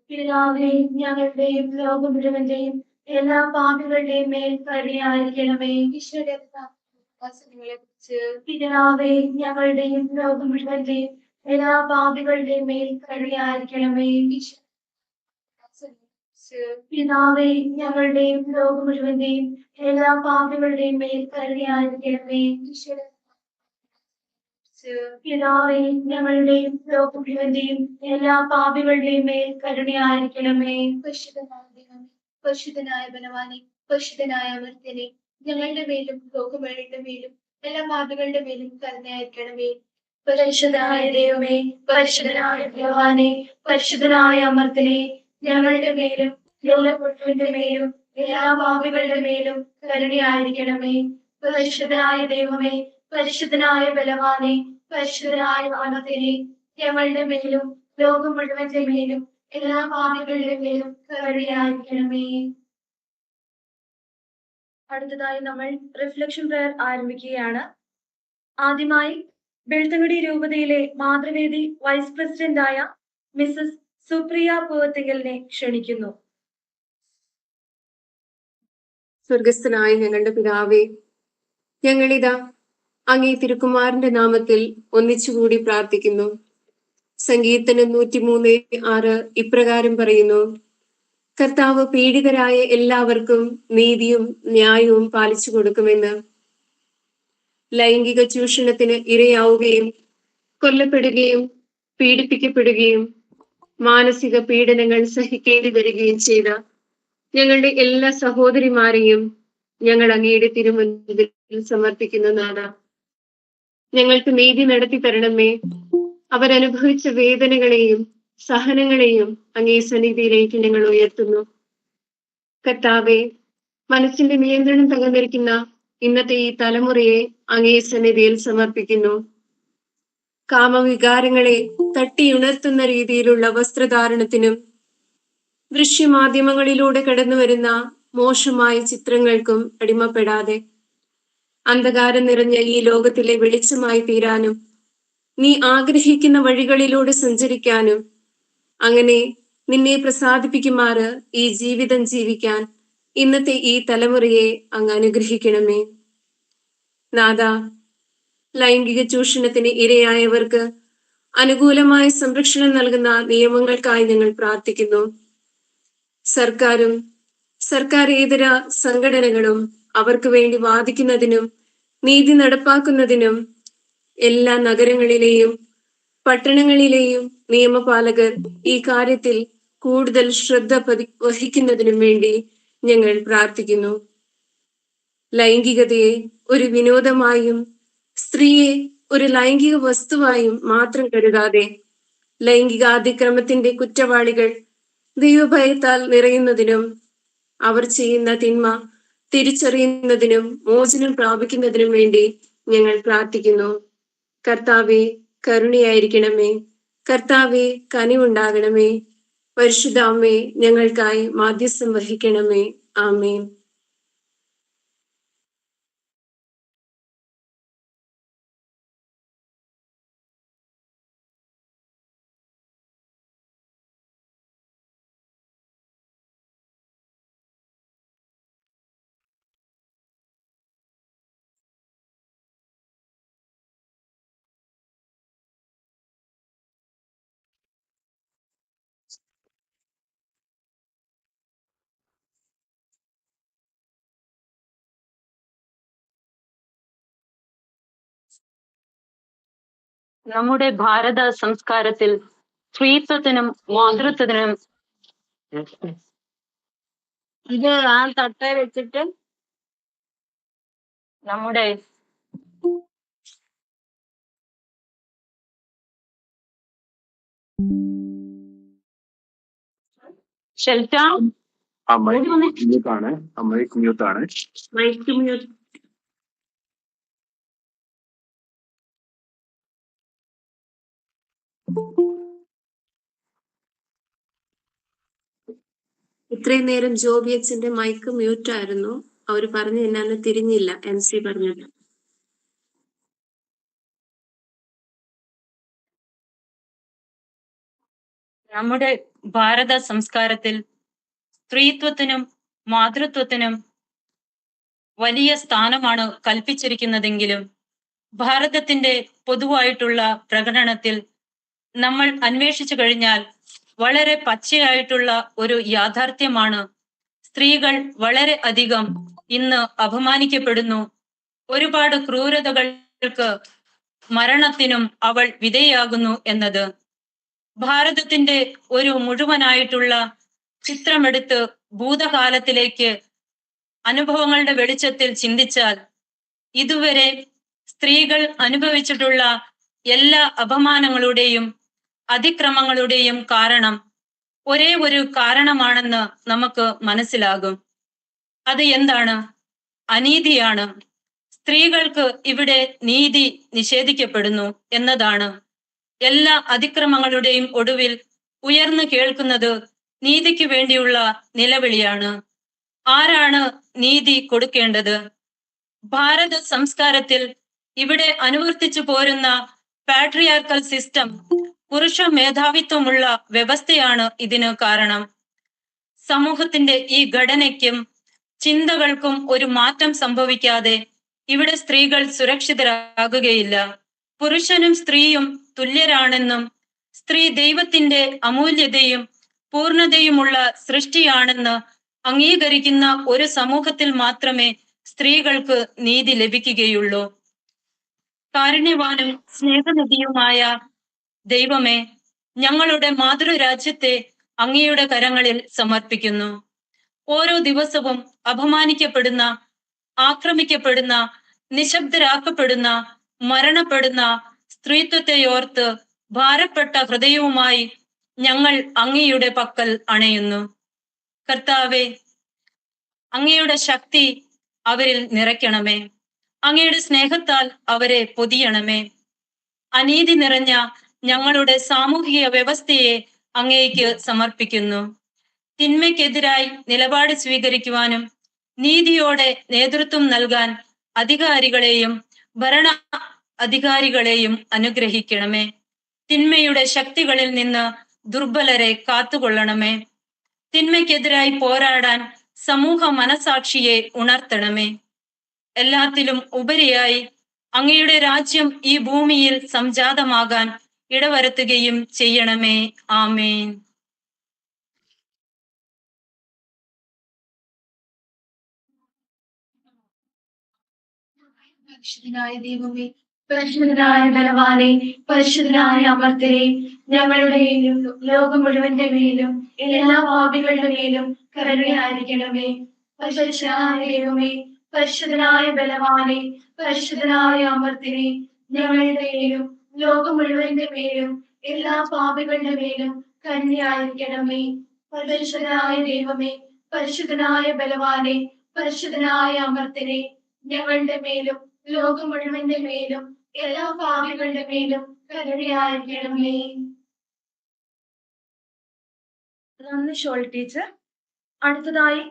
പിതാവേ, ഞങ്ങളുടെയും ലോകം മുഴുവന്റെയും എല്ലാ പാപികളുടെയും മേൽ കരുണയായിരിക്കണമേ. ഈശോയുടെ അതിദാത്തമായ കുറിച്ച് പിതാവേ, ഞങ്ങളുടെയും ലോകം മുഴുവന്റെയും എല്ലാ പാപികളുടെയും മേൽ കരുണയായിരിക്കണമേ. പിതാവേ, ഞങ്ങളുടെയും ലോകം മുഴുവന്റെയും എല്ലാ പാപികളുടെയും മേൽ കരുണയായിരിക്കണമേ. പിതാവേ, ഞങ്ങളുടെയും ലോകം മുഴുവന്റെയും എല്ലാ പാപികളുടെയും മേൽ കരുണയായിരിക്കണമേ. പരിശുദ്ധനായ ബലവാനെ, പരിശുദ്ധനായ അമർത്യനെ, ഞങ്ങളുടെ മേലും ലോകങ്ങളുടെ മേലും എല്ലാ പാപികളുടെ മേലും കരുണയായിരിക്കണമേ. പരിശുദ്ധനായ ദൈവമേ, പരിശുദ്ധനായ ബലവാനെ, പരിശുദ്ധനായ അമർത്യനെ, ഞങ്ങളുടെ മേലും ലോകത്തിന്റെ മേലും എല്ലാ പാപികളുടെ മേലും കരുണയായിരിക്കണമേ. പരിശുദ്ധനായ ദൈവമേ, പരിശുദ്ധനായ ബലവാനെ, പരിശുദ്ധനായ അമർത്യനെ, ഞങ്ങളുടെ മേലും ലോകം മുഴുവന്റെ മേലും എല്ലാ പാപികളുടെ മേലും കരുണയായിരിക്കണമേ. അടുത്തതായി നമ്മൾ റിഫ്ലക്ഷൻ പ്രയർ ആരംഭിക്കുകയാണ്. ആദ്യമായി ബെൽത്തങ്ങടി രൂപതയിലെ മാതൃവേദി വൈസ് പ്രസിഡന്റായ മിസസ് സുപ്രിയ പൂവത്തിങ്കലിനെ ക്ഷണിക്കുന്നു. സ്വർഗസ്ഥനായ ഞങ്ങളുടെ പിതാവേ, ഞങ്ങളിതാ അങ്ങേ തിരുക്കുമാരന്റെ നാമത്തിൽ ഒന്നിച്ചുകൂടി പ്രാർത്ഥിക്കുന്നു. സങ്കീർത്തനം 103:6 ഇപ്രകാരം പറയുന്നു: കർത്താവ് പീഡിതരായ എല്ലാവർക്കും നീതിയും ന്യായവും പാലിച്ചു കൊടുക്കുമെന്ന്. ലൈംഗിക ചൂഷണത്തിന് ഇരയാവുകയും കൊല്ലപ്പെടുകയും പീഡിപ്പിക്കപ്പെടുകയും മാനസിക പീഡനങ്ങൾ സഹിക്കേണ്ടി വരികയും ചെയ്ത ഞങ്ങളുടെ എല്ലാ സഹോദരിമാരെയും ഞങ്ങൾ അങ്ങയുടെ തിരുമുൻപിൽ സമർപ്പിക്കുന്ന നാഥ, ഞങ്ങൾക്ക് നീതി നടത്തി തരണമേ. അവരനുഭവിച്ച വേദനകളെയും സഹനങ്ങളെയും അങ്ങേ സന്നിധിയിലേക്ക് ഞങ്ങൾ ഉയർത്തുന്നു. കർത്താവേ, മനസ്സിന്റെ നിയന്ത്രണം തകർന്നിരിക്കുന്ന ഇന്നത്തെ ഈ തലമുറയെ അങ്ങേ സന്നിധിയിൽ സമർപ്പിക്കുന്നു. കാമവികാരങ്ങളെ തട്ടിയുണർത്തുന്ന രീതിയിലുള്ള വസ്ത്രധാരണത്തിനും ദൃശ്യമാധ്യമങ്ങളിലൂടെ കടന്നു വരുന്ന മോശമായ ചിത്രങ്ങൾക്കും അടിമപ്പെടാതെ അന്ധകാരം നിറഞ്ഞ ഈ ലോകത്തിലെ വെളിച്ചമായി തീരാനും നീ ആഗ്രഹിക്കുന്ന വഴികളിലൂടെ സഞ്ചരിക്കാനും അങ്ങനെ നിന്നെ പ്രസാദിപ്പിക്കുമാറ് ഈ ജീവിതം ജീവിക്കാൻ ഇന്നത്തെ ഈ തലമുറയെ അങ്ങ് അനുഗ്രഹിക്കണമേ. നാഥ, ലൈംഗിക ചൂഷണത്തിന് ഇരയായവർക്ക് അനുകൂലമായ സംരക്ഷണം നൽകുന്ന നിയമങ്ങൾക്കായി ഞങ്ങൾ പ്രാർത്ഥിക്കുന്നു. സർക്കാരും സർക്കാരേതര സംഘടനകളും അവർക്ക് വേണ്ടി വാദിക്കുന്നതിനും നീതി നടപ്പാക്കുന്നതിനും എല്ലാ നഗരങ്ങളിലെയും പട്ടണങ്ങളിലെയും നിയമപാലകർ ഈ കാര്യത്തിൽ കൂടുതൽ ശ്രദ്ധ വഹിക്കുന്നതിനും വേണ്ടി ഞങ്ങൾ പ്രാർത്ഥിക്കുന്നു. ലൈംഗികതയെ ഒരു വിനോദമായും സ്ത്രീയെ ഒരു ലൈംഗിക വസ്തുവായും മാത്രം കരുതാതെ ലൈംഗികാതിക്രമത്തിന്റെ കുറ്റവാളികൾ ദൈവഭയത്താൽ നിറയുന്നതിനും അവർ ചെയ്യുന്ന തിന്മ തിരിച്ചറിയുന്നതിനും മോചനം പ്രാപിക്കുന്നതിനും വേണ്ടി ഞങ്ങൾ പ്രാർത്ഥിക്കുന്നു. കർത്താവെ, കരുണയായിരിക്കണമേ. കർത്താവെ, കനിവുണ്ടാകണമേ. പരിശുദ്ധ അമ്മേ, ഞങ്ങൾക്കായി മാധ്യസ്ഥം വഹിക്കണമേ. ആമേൻ. നമ്മുടെ ഭാരത സംസ്കാരത്തിൽ സ്ത്രീത്വത്തിനും മാതൃത്വത്തിനും ഇത് ആ തട്ട വെച്ചിട്ട് നമ്മുടെ ഷെൽറ്റ മ്യൂട്ടാണ്. Mic mute. ഇത്രയും നേരം ജോബി അച്ഛന്റെ മൈക്ക് മ്യൂട്ട് ആയിരുന്നു. അവര് പറഞ്ഞു എന്നാന്ന് തിരിഞ്ഞില്ല. MC പറഞ്ഞത്. നമ്മുടെ ഭാരത സംസ്കാരത്തിൽ സ്ത്രീത്വത്തിനും മാതൃത്വത്തിനും വലിയ സ്ഥാനമാണ് കൽപ്പിച്ചിരിക്കുന്നതെങ്കിലും ഭാരതത്തിന്റെ പൊതുവായിട്ടുള്ള പ്രകടനത്തിൽ നമ്മൾ അന്വേഷിച്ചു കഴിഞ്ഞാൽ വളരെ പച്ചയായിട്ടുള്ള ഒരു യാഥാർത്ഥ്യമാണ്. സ്ത്രീകൾ വളരെ അധികം ഇന്ന് അപമാനിക്കപ്പെടുന്നു. ഒരുപാട് ക്രൂരതകൾക്ക്, മരണത്തിനും അവൾ വിധേയാകുന്നു എന്നത്. ഭാരതത്തിന്റെ ഒരു മുഴുവനായിട്ടുള്ള ചിത്രമെടുത്ത് ഭൂതകാലത്തിലേക്ക് അനുഭവങ്ങളുടെ വെളിച്ചത്തിൽ ചിന്തിച്ചാൽ ഇതുവരെ സ്ത്രീകൾ അനുഭവിച്ചിട്ടുള്ള എല്ലാ അപമാനങ്ങളുടെയും അതിക്രമങ്ങളുടെയും കാരണം ഒരേ ഒരു കാരണമാണെന്ന് നമുക്ക് മനസ്സിലാകും. അത് എന്താണ്? അനീതിയാണ്. സ്ത്രീകൾക്ക് ഇവിടെ നീതി നിഷേധിക്കപ്പെടുന്നു എന്നതാണ്. എല്ലാ അതിക്രമങ്ങളുടെയും ഒടുവിൽ ഉയർന്നു കേൾക്കുന്നത് നീതിക്ക് വേണ്ടിയുള്ള നിലവിളിയാണ്. ആരാണ് നീതി കൊടുക്കേണ്ടത്? ഭാരത സംസ്കാരത്തിൽ ഇവിടെ അനുവർത്തിച്ചു പോരുന്ന പാട്രിയാർക്കൽ സിസ്റ്റം, പുരുഷ മേധാവിത്വമുള്ള വ്യവസ്ഥയാണ് ഇതിന് കാരണം. സമൂഹത്തിന്റെ ഈ ഘടനയ്ക്കും ചിന്തകൾക്കും ഒരു മാറ്റം സംഭവിക്കാതെ ഇവിടെ സ്ത്രീകൾ സുരക്ഷിതരാകുകയില്ല. പുരുഷനും സ്ത്രീയും തുല്യരാണെന്നും സ്ത്രീ ദൈവത്തിന്റെ അമൂല്യതയും പൂർണ്ണതയുമുള്ള സൃഷ്ടിയാണെന്ന് അംഗീകരിക്കുന്ന ഒരു സമൂഹത്തിൽ മാത്രമേ സ്ത്രീകൾക്ക് നീതി ലഭിക്കുകയുള്ളൂ. കാരുണ്യവാനും സ്നേഹനിധിയുമായ ദൈവമേ, ഞങ്ങളുടെ മാതൃരാജ്യത്തെ അങ്ങയുടെ കരങ്ങളിൽ സമർപ്പിക്കുന്നു. ഓരോ ദിവസവും അപമാനിക്കപ്പെടുന്ന, ആക്രമിക്കപ്പെടുന്ന, നിശബ്ദരാക്കപ്പെടുന്ന, മരണപ്പെടുന്ന സ്ത്രീത്വത്തെയോർത്ത് ഭാരപ്പെട്ട ഹൃദയവുമായി ഞങ്ങൾ അങ്ങയുടെ പക്കൽ അണയുന്നു. കർത്താവെ, അങ്ങയുടെ ശക്തി അവരിൽ നിറയ്ക്കണമേ. അങ്ങയുടെ സ്നേഹത്താൽ അവരെ പൊതിയണമേ. അനീതി നിറഞ്ഞ ഞങ്ങളുടെ സാമൂഹിക വ്യവസ്ഥയെ അങ്ങേക്ക് സമർപ്പിക്കുന്നു. തിന്മയ്ക്കെതിരായി നിലപാട് സ്വീകരിക്കുവാനും നീതിയോടെ നേതൃത്വം നൽകാൻ അധികാരികളെയും ഭരണ അധികാരികളെയും അനുഗ്രഹിക്കണമേ. തിന്മയുടെ ശക്തികളിൽ നിന്ന് ദുർബലരെ കാത്തുകൊള്ളണമേ. തിന്മയ്ക്കെതിരായി പോരാടാൻ സമൂഹ മനസാക്ഷിയെ ഉണർത്തണമേ. എല്ലാത്തിലും ഉപരിയായി അങ്ങയുടെ രാജ്യം ഈ ഭൂമിയിൽ സംജാതമാകാൻ ഇടവരുത്തുകയും ചെയ്യണമേ. ആമേൻ. പരിശുദ്ധനായ ദൈവമേ, പരിശുദ്ധനായ ബലവാനെ, പരിശുദ്ധനായ അമർത്തനെ, ഞങ്ങളുടെയും ലോകം മുഴുവന്റെ മേലും എല്ലാ പാപികളുടെ മേലും കരുണയായിരിക്കണമേ. പരിശുദ്ധനായ ദൈവമേ, പരിശുദ്ധനായ ബലവാനെ, പരിശുദ്ധനായ അമർത്തനെ, ഞങ്ങളുടെയും ലോകം മുഴുവന്റെ മേലും എല്ലാ പാപികളുടെ മേലും കരുണയായിരിക്കണമേ. പരിശുദ്ധനായ ദൈവമേ, പരിശുദ്ധനായ ബലവാനെ, പരിശുദ്ധനായ അമർത്തനെ, ഞങ്ങളുടെ മേലും ലോകം മുഴുവന്റെ മേലും എല്ലാ പാപികളുടെ മേലും കരുണയായിരിക്കണമേ. നന്ദി ഷോൾ ടീച്ചർ. അടുത്തതായി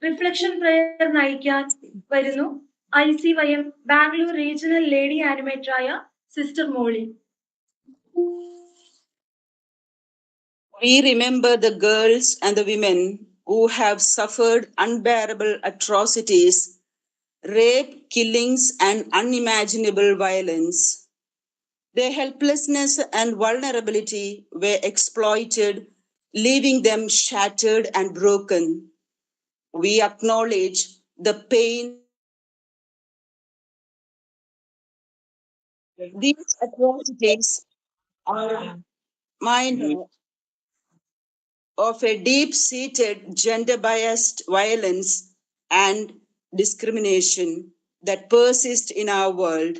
റിഫ്ലക്ഷൻ പ്രയർ നയിക്കാൻ വരുന്നു ICYM ബാംഗ്ലൂർ റീജിയണൽ ലേഡി ആനിമേറ്ററായ sister Molly. We remember the girls and the women who have suffered unbearable atrocities, rape, killings, and unimaginable violence. Their helplessness and vulnerability were exploited, leaving them shattered and broken. We acknowledge the pain. These atrocities are minor of a deep-seated gender-biased violence and discrimination that persist in our world.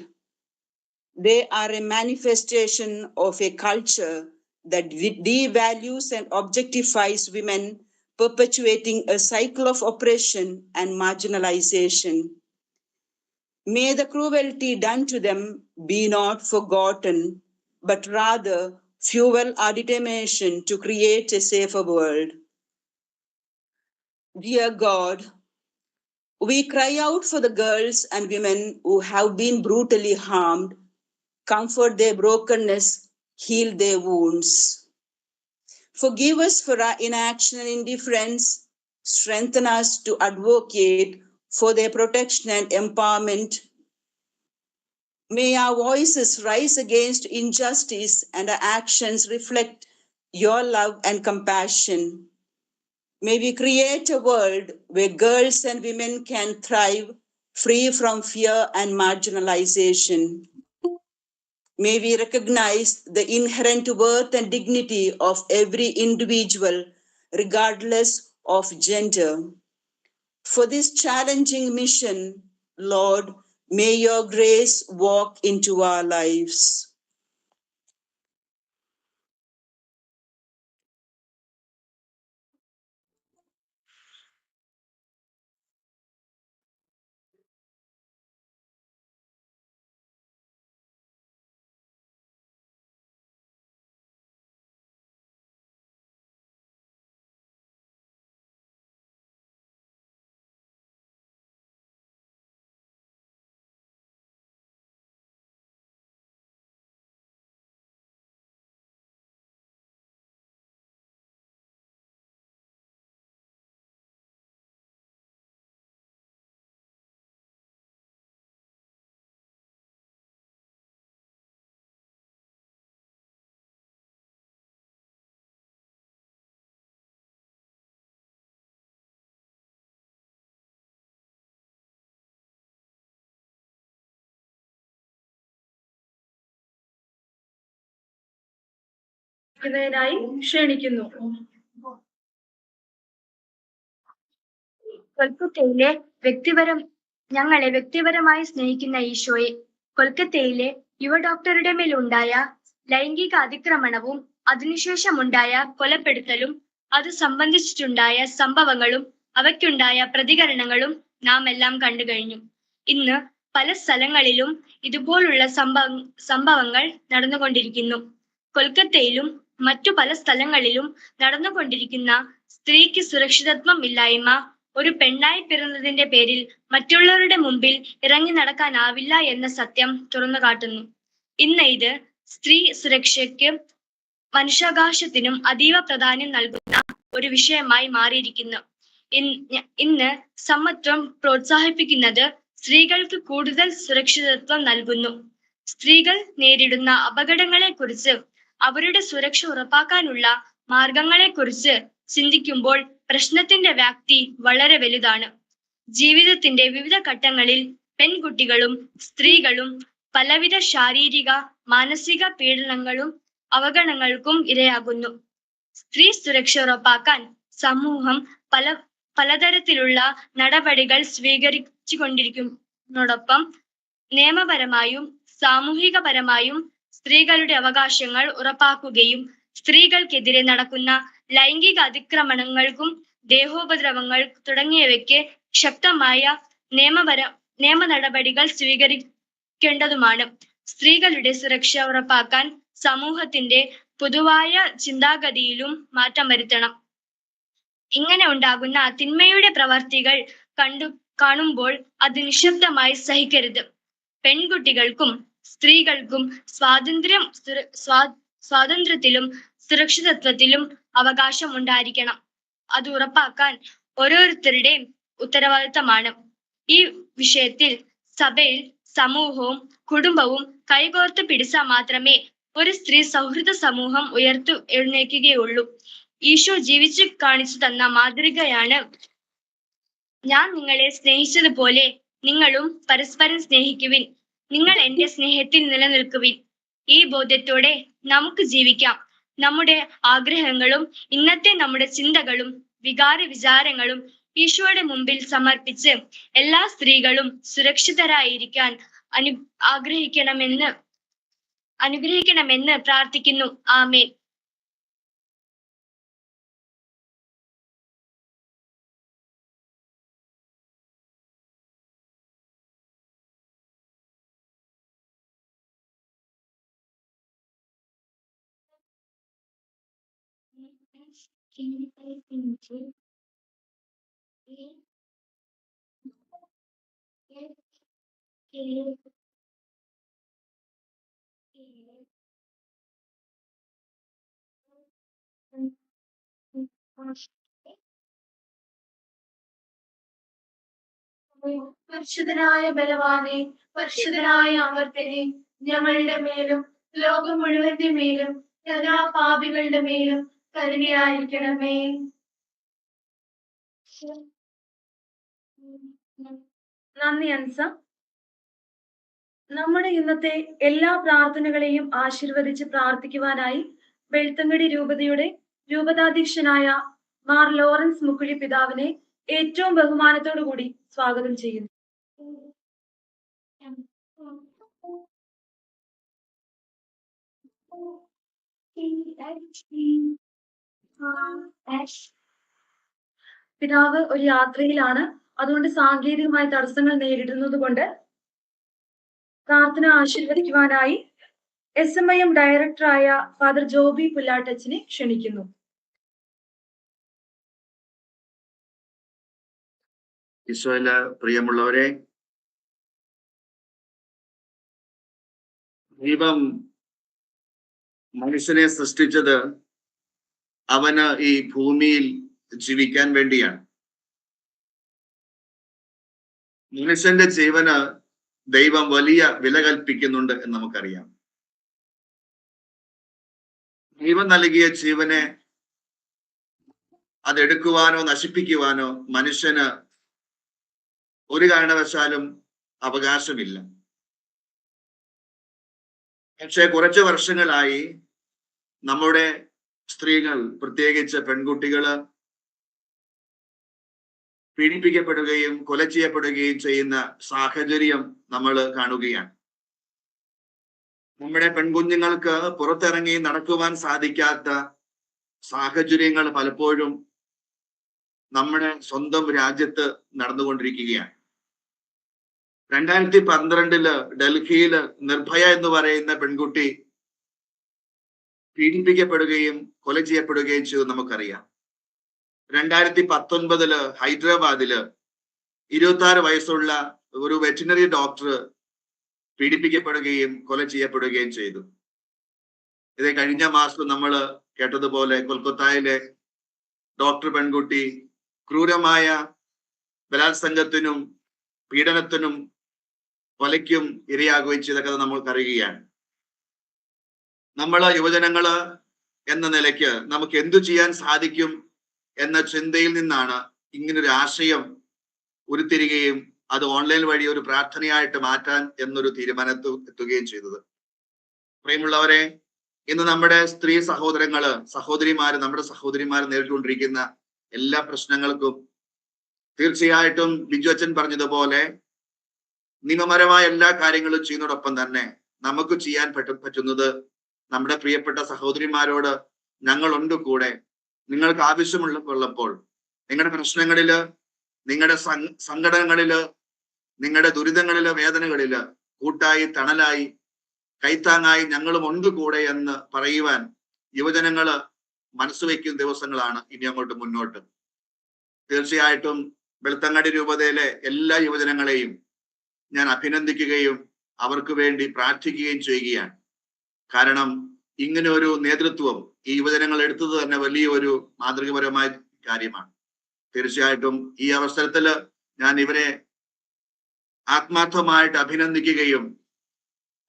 They are a manifestation of a culture that devalues and objectifies women, perpetuating a cycle of oppression and marginalization. May the cruelty done to them be not forgotten, but rather fuel our determination to create a safer world. Dear God, we cry out for the girls and women who have been brutally harmed. Comfort their brokenness, heal their wounds. Forgive us for our inaction and indifference. Strengthen us to advocate for their protection and empowerment. May our voices rise against injustice and our actions reflect your love and compassion. May we create a world where girls and women can thrive free from fear and marginalization. May we recognize the inherent worth and dignity of every individual, regardless of gender. For this challenging mission, Lord, may your grace walk into our lives. ഇവരായി ക്ഷണിക്കുന്നു. കൊൽക്കത്തയിലെ ഞങ്ങളെ വ്യക്തിപരമായി സ്നേഹിക്കുന്ന ഈശോയെ, കൊൽക്കത്തയിലെ യുവ ഡോക്ടറുടെ മേലുണ്ടായ ലൈംഗിക അതിക്രമണവും അതിനുശേഷമുണ്ടായ കൊലപ്പെടുത്തലും അത് സംബന്ധിച്ചിട്ടുണ്ടായ സംഭവങ്ങളും അവയ്ക്കുണ്ടായ പ്രതികരണങ്ങളും നാം എല്ലാം കണ്ടു കഴിഞ്ഞു. ഇന്ന് പല സ്ഥലങ്ങളിലും ഇതുപോലുള്ള സംഭവങ്ങൾ നടന്നുകൊണ്ടിരിക്കുന്നു. കൊൽക്കത്തയിലും മറ്റു പല സ്ഥലങ്ങളിലും നടന്നുകൊണ്ടിരിക്കുന്ന സ്ത്രീക്ക് സുരക്ഷിതത്വം ഇല്ലായ്മ ഒരു പെണ്ണായി പിറന്നതിന്റെ പേരിൽ മറ്റുള്ളവരുടെ മുമ്പിൽ ഇറങ്ങി നടക്കാനാവില്ല എന്ന സത്യം തുറന്നു കാട്ടുന്നു. ഇന്ന് ഇത് സ്ത്രീ സുരക്ഷയ്ക്ക് മനുഷ്യാവകാശത്തിനും അതീവ പ്രാധാന്യം നൽകുന്ന ഒരു വിഷയമായി മാറിയിരിക്കുന്നു. ഇന്ന് സമത്വം പ്രോത്സാഹിപ്പിക്കുന്നത് സ്ത്രീകൾക്ക് കൂടുതൽ സുരക്ഷിതത്വം നൽകുന്നു. സ്ത്രീകൾ നേരിടുന്ന അപകടങ്ങളെക്കുറിച്ച് അവരുടെ സുരക്ഷ ഉറപ്പാക്കാനുള്ള മാർഗങ്ങളെക്കുറിച്ച് ചിന്തിക്കുമ്പോൾ പ്രശ്നത്തിന്റെ വ്യാപ്തി വളരെ വലുതാണ്. ജീവിതത്തിന്റെ വിവിധ ഘട്ടങ്ങളിൽ പെൺകുട്ടികളും സ്ത്രീകളും പലവിധ ശാരീരിക മാനസിക പീഡനങ്ങളും അവഗണനകൾക്കും ഇരയാകുന്നു. സ്ത്രീ സുരക്ഷ ഉറപ്പാക്കാൻ സമൂഹം പലതരത്തിലുള്ള നടപടികൾ സ്വീകരിച്ചുകൊണ്ടിരിക്കുന്നതോടൊപ്പം നിയമപരമായും സാമൂഹികപരമായും സ്ത്രീകളുടെ അവകാശങ്ങൾ ഉറപ്പാക്കുകയും സ്ത്രീകൾക്കെതിരെ നടക്കുന്ന ലൈംഗിക അതിക്രമണങ്ങൾക്കും ദേഹോപദ്രവങ്ങൾ തുടങ്ങിയവയ്ക്ക് ശക്തമായ നിയമ നടപടികൾ സ്വീകരിക്കേണ്ടതുമാണ്. സ്ത്രീകളുടെ സുരക്ഷ ഉറപ്പാക്കാൻ സമൂഹത്തിന്റെ പൊതുവായ ചിന്താഗതിയിലും മാറ്റം വരുത്തണം. ഇങ്ങനെ ഉണ്ടാകുന്ന തിന്മയുടെ പ്രവർത്തികൾ കാണുമ്പോൾ അത് നിശബ്ദമായി സഹിക്കരുത്. പെൺകുട്ടികൾക്കും സ്ത്രീകൾക്കും സ്വാതന്ത്ര്യത്തിലും സുരക്ഷിതത്വത്തിലും അവകാശം ഉണ്ടായിരിക്കണം. അത് ഉറപ്പാക്കാൻ ഓരോരുത്തരുടെയും ഉത്തരവാദിത്തമാണ്. ഈ വിഷയത്തിൽ സഭയിൽ സമൂഹവും കുടുംബവും കൈകോർത്ത് പിടിച്ചാൽ മാത്രമേ ഒരു സ്ത്രീ സൗഹൃദ സമൂഹം എഴുന്നേൽക്കുകയുള്ളൂ. ഈശോ ജീവിച്ചു കാണിച്ചു തന്ന മാതൃകയാണ് ഞാൻ നിങ്ങളെ സ്നേഹിച്ചതുപോലെ നിങ്ങളും പരസ്പരം സ്നേഹിക്കുവിൻ, നിങ്ങൾ എന്റെ സ്നേഹത്തിൽ നിലനിൽക്കുവിൻ. ഈ ബോധ്യത്തോടെ നമുക്ക് ജീവിക്കാം. നമ്മുടെ ആഗ്രഹങ്ങളും ഇന്നത്തെ നമ്മുടെ ചിന്തകളും വിചാരങ്ങളും ഈശോയുടെ മുമ്പിൽ സമർപ്പിച്ച് എല്ലാ സ്ത്രീകളും സുരക്ഷിതരായിരിക്കാൻ അനുഗ്രഹിക്കണമെന്ന് പ്രാർത്ഥിക്കുന്നു. ആമേൻ. പരിശുദ്ധനായ ബലവാനെ, പരിശുദ്ധനായ അമർത്തനെ, ഞങ്ങളുടെ മേലും ലോകം മുഴുവന്റെ മേലും എല്ലാ പാപികളുടെ മേലും കരുണയായിരിക്കണമേ. നന്ദി അൻസ. നമ്മുടെ ഇന്നത്തെ എല്ലാ പ്രാർത്ഥനകളെയും ആശീർവദിച്ച് പ്രാർത്ഥിക്കുവാനായി വെഴുത്തങ്ങടി രൂപതയുടെ രൂപതാധ്യക്ഷനായ മാർ ലോറൻസ് മുക്കുഴി പിതാവിനെ ഏറ്റവും ബഹുമാനത്തോടു കൂടി സ്വാഗതം ചെയ്യുന്നു. പിതാവ് ഒരു യാത്രയിലാണ്, അതുകൊണ്ട് സാങ്കേതികമായ തടസ്സങ്ങൾ നേരിടുന്നത് കൊണ്ട് പ്രാർത്ഥന ആശീർവദിക്കുവാനായി SMIM ഡയറക്ടറായ ഫാദർ ജോബി പുല്ലാട്ടച്ചനെ ക്ഷണിക്കുന്നു. ഈശോയില് പ്രിയമുള്ളവരെ, ദൈവം മനുഷ്യനെ സൃഷ്ടിച്ചത് അവന് ഈ ഭൂമിയിൽ ജീവിക്കാൻ വേണ്ടിയാണ്. മനുഷ്യന്റെ ജീവന് ദൈവം വലിയ വില കൽപ്പിക്കുന്നുണ്ട് എന്ന് നമുക്കറിയാം. ദൈവം നൽകിയ ജീവനെ അതെടുക്കുവാനോ നശിപ്പിക്കുവാനോ മനുഷ്യന് ഒരു കാരണവശാലും അവകാശമില്ല. പക്ഷെ കുറച്ച് വർഷങ്ങളായി നമ്മുടെ സ്ത്രീകൾ, പ്രത്യേകിച്ച് പെൺകുട്ടികള് പീഡിപ്പിക്കപ്പെടുകയും കൊല ചെയ്യപ്പെടുകയും ചെയ്യുന്ന സാഹചര്യം നമ്മൾ കാണുകയാണ്. നമ്മുടെ പെൺകുഞ്ഞുങ്ങൾക്ക് പുറത്തിറങ്ങി നടക്കുവാൻ സാധിക്കാത്ത സാഹചര്യങ്ങൾ പലപ്പോഴും നമ്മുടെ സ്വന്തം രാജ്യത്ത് നടന്നുകൊണ്ടിരിക്കുകയാണ്. 2012 ഡൽഹിയിൽ നിർഭയ എന്ന് പറയുന്ന പെൺകുട്ടി പീഡിപ്പിക്കപ്പെടുകയും കൊല ചെയ്യപ്പെടുകയും ചെയ്തു നമുക്കറിയാം. 2019 ഹൈദരാബാദില് 26 വയസ്സുള്ള ഒരു വെറ്റിനറി ഡോക്ടർ പീഡിപ്പിക്കപ്പെടുകയും കൊല ചെയ്യപ്പെടുകയും ചെയ്തു. ഇത് കഴിഞ്ഞ മാസം നമ്മൾ കേട്ടതുപോലെ കൊൽക്കത്തയിലെ ഡോക്ടർ പെൺകുട്ടി ക്രൂരമായ ബലാത്സംഗത്തിനും പീഡനത്തിനും കൊലയ്ക്കും ഇരയാകുകയും ചെയ്ത കഥ നമ്മൾക്കറിയുകയാണ്. നമ്മള് യുവജനങ്ങള് എന്ന നിലയ്ക്ക് നമുക്ക് എന്തു ചെയ്യാൻ സാധിക്കും എന്ന ചിന്തയിൽ നിന്നാണ് ഇങ്ങനൊരു ആശയം ഉരുത്തിരികയും അത് ഓൺലൈൻ വഴി ഒരു പ്രാർത്ഥനയായിട്ട് മാറ്റാൻ എന്നൊരു തീരുമാനത്തിൽ എത്തുകയും ചെയ്തത്. പ്രിയമുള്ളവരെ, ഇന്ന് നമ്മുടെ സ്ത്രീ സഹോദരിമാര് നമ്മുടെ സഹോദരിമാർ നേരിട്ടുകൊണ്ടിരിക്കുന്ന എല്ലാ പ്രശ്നങ്ങൾക്കും തീർച്ചയായിട്ടും ബിജു അച്ഛൻ പറഞ്ഞതുപോലെ നിയമപരമായ എല്ലാ കാര്യങ്ങളും ചെയ്യുന്നതോടൊപ്പം തന്നെ നമുക്ക് ചെയ്യാൻ പറ്റുന്നത് നമ്മുടെ പ്രിയപ്പെട്ട സഹോദരിമാരോട് ഞങ്ങളുണ്ട് കൂടെ. നിങ്ങൾക്ക് ആവശ്യമുള്ളപ്പോൾ നിങ്ങളുടെ പ്രശ്നങ്ങളില്, നിങ്ങളുടെ സങ്കടങ്ങളില്, നിങ്ങളുടെ ദുരിതങ്ങളില്, വേദനകളില് കൂട്ടായി, തണലായി, കൈത്താങ്ങായി ഞങ്ങളും ഉണ്ട് കൂടെ എന്ന് പറയുവാൻ യുവജനങ്ങള് മനസ്സുവെക്കുന്ന ദിവസങ്ങളാണ് ഇനി അങ്ങോട്ട് മുന്നോട്ട്. തീർച്ചയായിട്ടും വെളുത്തങ്ങാടി രൂപതയിലെ എല്ലാ യുവജനങ്ങളെയും ഞാൻ അഭിനന്ദിക്കുകയും അവർക്ക് വേണ്ടി പ്രാർത്ഥിക്കുകയും ചെയ്യുകയാണ്. കാരണം ഇങ്ങനെ ഒരു നേതൃത്വം ഈ യുവജനങ്ങൾ എടുത്തത് തന്നെ വലിയൊരു മാതൃകപരമായ കാര്യമാണ്. തീർച്ചയായിട്ടും ഈ അവസരത്തില് ഞാൻ ഇവരെ ആത്മാർത്ഥമായിട്ട് അഭിനന്ദിക്കുകയും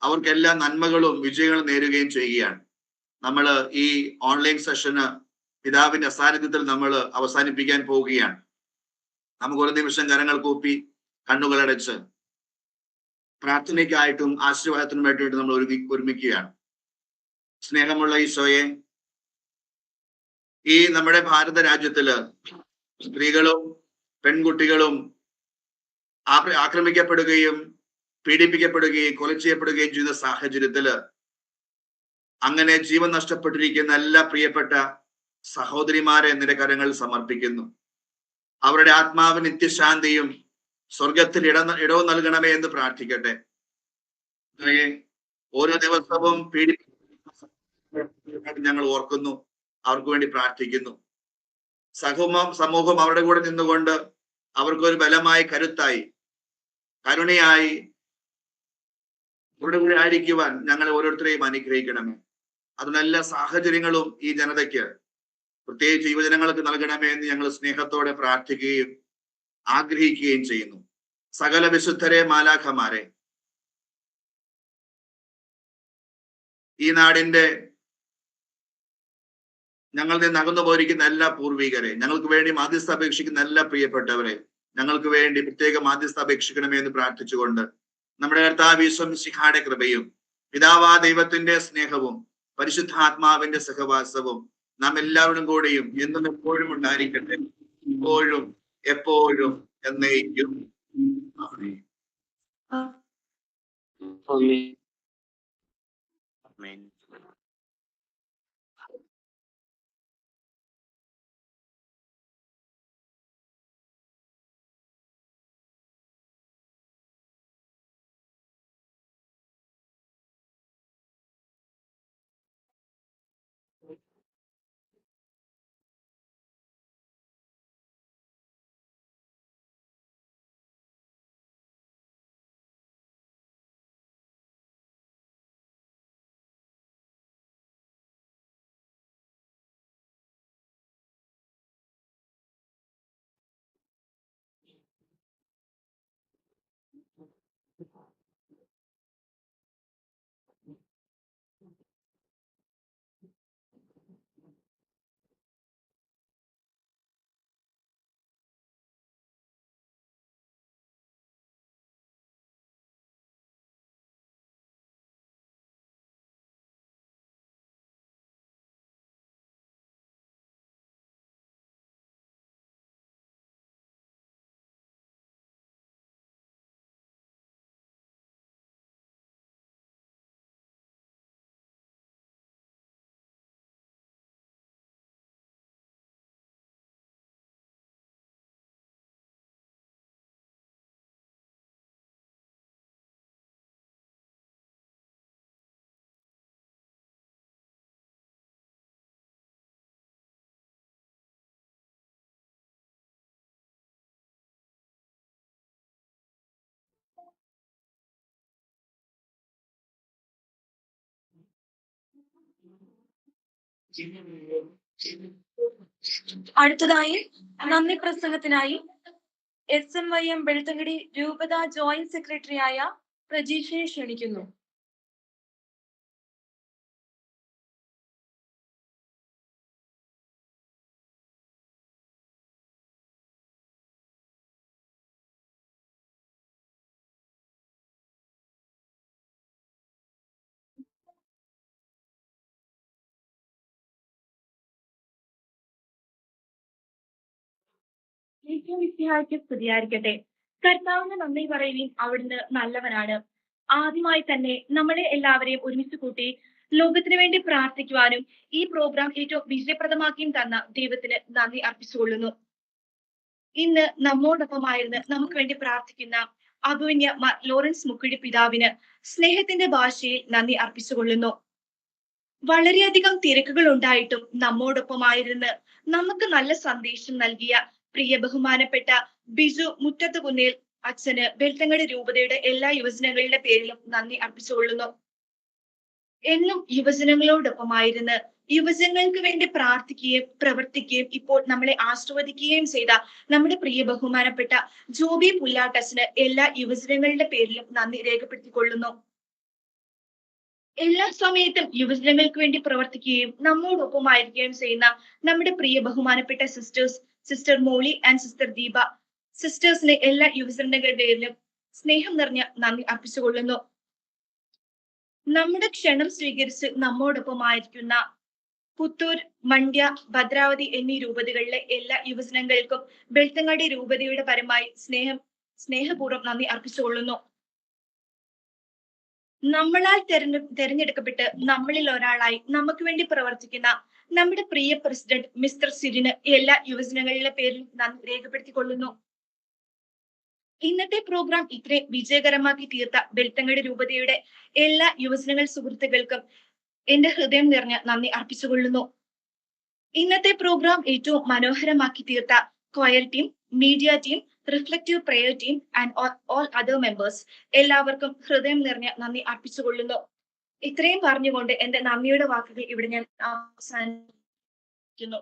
അവർക്കെല്ലാ നന്മകളും വിജയങ്ങളും നേരുകയും ചെയ്യുകയാണ്. നമ്മൾ ഈ ഓൺലൈൻ സെഷന് പിതാവിന്റെ അസാന്നിധ്യത്തിൽ നമ്മൾ അവസാനിപ്പിക്കാൻ പോവുകയാണ്. നമുക്ക് ഒരു നിമിഷം കരങ്ങൾ കൂപ്പി കണ്ണുകളടച്ച് പ്രാർത്ഥനയ്ക്കായിട്ടും ആശീർവാദത്തിനും വേണ്ടിയിട്ട് നമ്മൾ ഒരുമിക്കുകയാണ്. സ്നേഹമുള്ള ഈശോയെ, ഈ നമ്മുടെ ഭാരത രാജ്യത്തില് സ്ത്രീകളും പെൺകുട്ടികളും ആക്രമിക്കപ്പെടുകയും പീഡിപ്പിക്കപ്പെടുകയും കൊല ചെയ്യപ്പെടുകയും ചെയ്യുന്ന സാഹചര്യത്തില് അങ്ങനെ ജീവൻ നഷ്ടപ്പെട്ടിരിക്കുന്ന എല്ലാ പ്രിയപ്പെട്ട സഹോദരിമാരെ നിന്റെ കരങ്ങളിൽ സമർപ്പിക്കുന്നു. അവരുടെ ആത്മാവിന് നിത്യശാന്തിയും സ്വർഗത്തിൽ ഇടവും നൽകണമേ എന്ന് പ്രാർത്ഥിക്കട്ടെ. ഓരോ ദിവസവും ഞങ്ങൾ ഓർക്കുന്നു, അവർക്ക് വേണ്ടി പ്രാർത്ഥിക്കുന്നു. സമൂഹം അവരുടെ കൂടെ നിന്നുകൊണ്ട് അവർക്കൊരു ബലമായി, കരുത്തായി, കരുണയായി അവരുടെ കൂടെ ആയിരിക്കുവാൻ ഞങ്ങളെ ഓരോരുത്തരെയും അനുഗ്രഹിക്കണമേ. അതിനുള്ള എല്ലാ സാഹചര്യങ്ങളും ഈ ജനതയ്ക്ക്, പ്രത്യേകിച്ച് യുവജനങ്ങൾക്ക് നൽകണമേ എന്ന് ഞങ്ങൾ സ്നേഹത്തോടെ പ്രാർത്ഥിക്കുകയും ആഗ്രഹിക്കുകയും ചെയ്യുന്നു. സകല വിശുദ്ധരെ, മാലാഖമാരെ, ഈ നാടിന്റെ ഞങ്ങളുടെ നകന്നു പോയിരിക്കുന്ന എല്ലാ പൂർവികരെ, ഞങ്ങൾക്ക് വേണ്ടി മാധ്യസ്ഥ അപേക്ഷിക്കുന്ന എല്ലാ പ്രിയപ്പെട്ടവരെ, ഞങ്ങൾക്ക് വേണ്ടി പ്രത്യേക മാധ്യസ്ഥ അപേക്ഷിക്കണമേ എന്ന് പ്രാർത്ഥിച്ചുകൊണ്ട് നമ്മുടെ കർത്താവ് ഈശോ മിശിഹായുടെ കൃപയും പിതാവാ ദൈവത്തിന്റെ സ്നേഹവും പരിശുദ്ധാത്മാവിന്റെ സഹവാസവും നാം എല്ലാവരും കൂടെയും എന്നും എപ്പോഴും ഉണ്ടായിരിക്കട്ടെ, ഇപ്പോഴും എപ്പോഴും എന്നേക്കും. ആമേൻ. ആമേൻ. അടുത്തതായി നന്ദി പ്രസംഗത്തിനായി SMYM വെളുത്തങ്കടി രൂപത ജോയിന്റ് സെക്രട്ടറിയായ പ്രജീഷയെ ക്ഷണിക്കുന്നു. ഈശോമിശിഹായ്ക്ക് സ്തുതിയായിരിക്കട്ടെ. കർത്താവിന് നന്ദി പറയുകയും അവിടുന്ന് നല്ലവനാണ്. ആദ്യമായി തന്നെ നമ്മളെ എല്ലാവരെയും ഒരുമിച്ച് കൂട്ടി ലോകത്തിന് വേണ്ടി പ്രാർത്ഥിക്കുവാനും ഈ പ്രോഗ്രാം ഏറ്റവും വിജയപ്രദമാക്കിയും തന്ന ദൈവത്തിന് നന്ദി അർപ്പിച്ചുകൊള്ളുന്നു. ഇന്ന് നമ്മോടൊപ്പമായിരുന്ന് നമുക്ക് വേണ്ടി പ്രാർത്ഥിക്കുന്ന അഭിമന്യ ലോറൻസ് മുക്കുഴി പിതാവിന് സ്നേഹത്തിന്റെ ഭാഷയിൽ നന്ദി അർപ്പിച്ചുകൊള്ളുന്നു. വളരെയധികം തിരക്കുകൾ ഉണ്ടായിട്ടും നമ്മോടൊപ്പമായിരുന്ന് നമുക്ക് നല്ല സന്ദേശം നൽകിയ പ്രിയ ബഹുമാനപ്പെട്ട ബിജു മുറ്റത്തുകുന്നേൽ അച്ഛന് വെൽത്തങ്കടി രൂപതയുടെ എല്ലാ യുവജനങ്ങളുടെ പേരിലും നന്ദി അർപ്പിച്ചുകൊള്ളുന്നു. എന്നും യുവജനങ്ങളോടൊപ്പമായിരുന്ന് യുവജനങ്ങൾക്ക് വേണ്ടി പ്രാർത്ഥിക്കുകയും പ്രവർത്തിക്കുകയും ഇപ്പോൾ നമ്മളെ ആശീർവദിക്കുകയും ചെയ്ത നമ്മുടെ പ്രിയ ബഹുമാനപ്പെട്ട ജോബി പുല്ലാട്ടച്ഛന് എല്ലാ യുവജനങ്ങളുടെ പേരിലും നന്ദി രേഖപ്പെടുത്തിക്കൊള്ളുന്നു. എല്ലാ സമയത്തും യുവജനങ്ങൾക്ക് വേണ്ടി പ്രവർത്തിക്കുകയും നമ്മോടൊപ്പമായിരിക്കുകയും ചെയ്യുന്ന നമ്മുടെ പ്രിയ ബഹുമാനപ്പെട്ട sister Molly and sister Deepa സിസ്റ്റേഴ്സിന് എല്ലാ യുവജനങ്ങളുടെ പേരിലും സ്നേഹം നിറഞ്ഞ നന്ദി അർപ്പിച്ചുകൊള്ളുന്നു. നമ്മുടെ ക്ഷണം സ്വീകരിച്ച് നമ്മോടൊപ്പമായിരിക്കുന്ന പുത്തൂർ, മണ്ഡ്യ, ഭദ്രാവതി എന്നീ രൂപതകളിലെ എല്ലാ യുവജനങ്ങൾക്കും വെൽത്തങ്ങാടി രൂപതയുടെ പരമായി സ്നേഹപൂർവ്വം നന്ദി അർപ്പിച്ചുകൊള്ളുന്നു. നമ്മളാൽ തെരഞ്ഞെടുക്കപ്പെട്ട് നമ്മളിൽ ഒരാളായി നമുക്ക് വേണ്ടി പ്രവർത്തിക്കുന്ന നമ്മുടെ പ്രിയ പ്രസിഡന്റ് മിസ്റ്റർ സിരിന് എല്ലാ യുവജനങ്ങളുടെ പേരിൽ നന്ദി രേഖപ്പെടുത്തിക്കൊള്ളുന്നു. ഇന്നത്തെ പ്രോഗ്രാം ഇത്രയും വിജയകരമാക്കി തീർത്ത വെൽത്തങ്കടി രൂപതയുടെ എല്ലാ യുവജനങ്ങൾ സുഹൃത്തുക്കൾക്കും എന്റെ ഹൃദയം നിറഞ്ഞ നന്ദി അർപ്പിച്ചുകൊള്ളുന്നു. ഇന്നത്തെ പ്രോഗ്രാം ഏറ്റവും മനോഹരമാക്കി തീർത്ത choir team, media team, reflective prayer team and all other members എല്ലാവർക്കും ഹൃദയം നിറഞ്ഞ നന്ദി അർപ്പിച്ചുകൊള്ളുന്നു. ഇത്രയും പറഞ്ഞുകൊണ്ട് എന്റെ നന്ദിയുടെ വാക്കുകൾ ഇവിടെ ഞാൻ അവസാനിക്കുന്നു.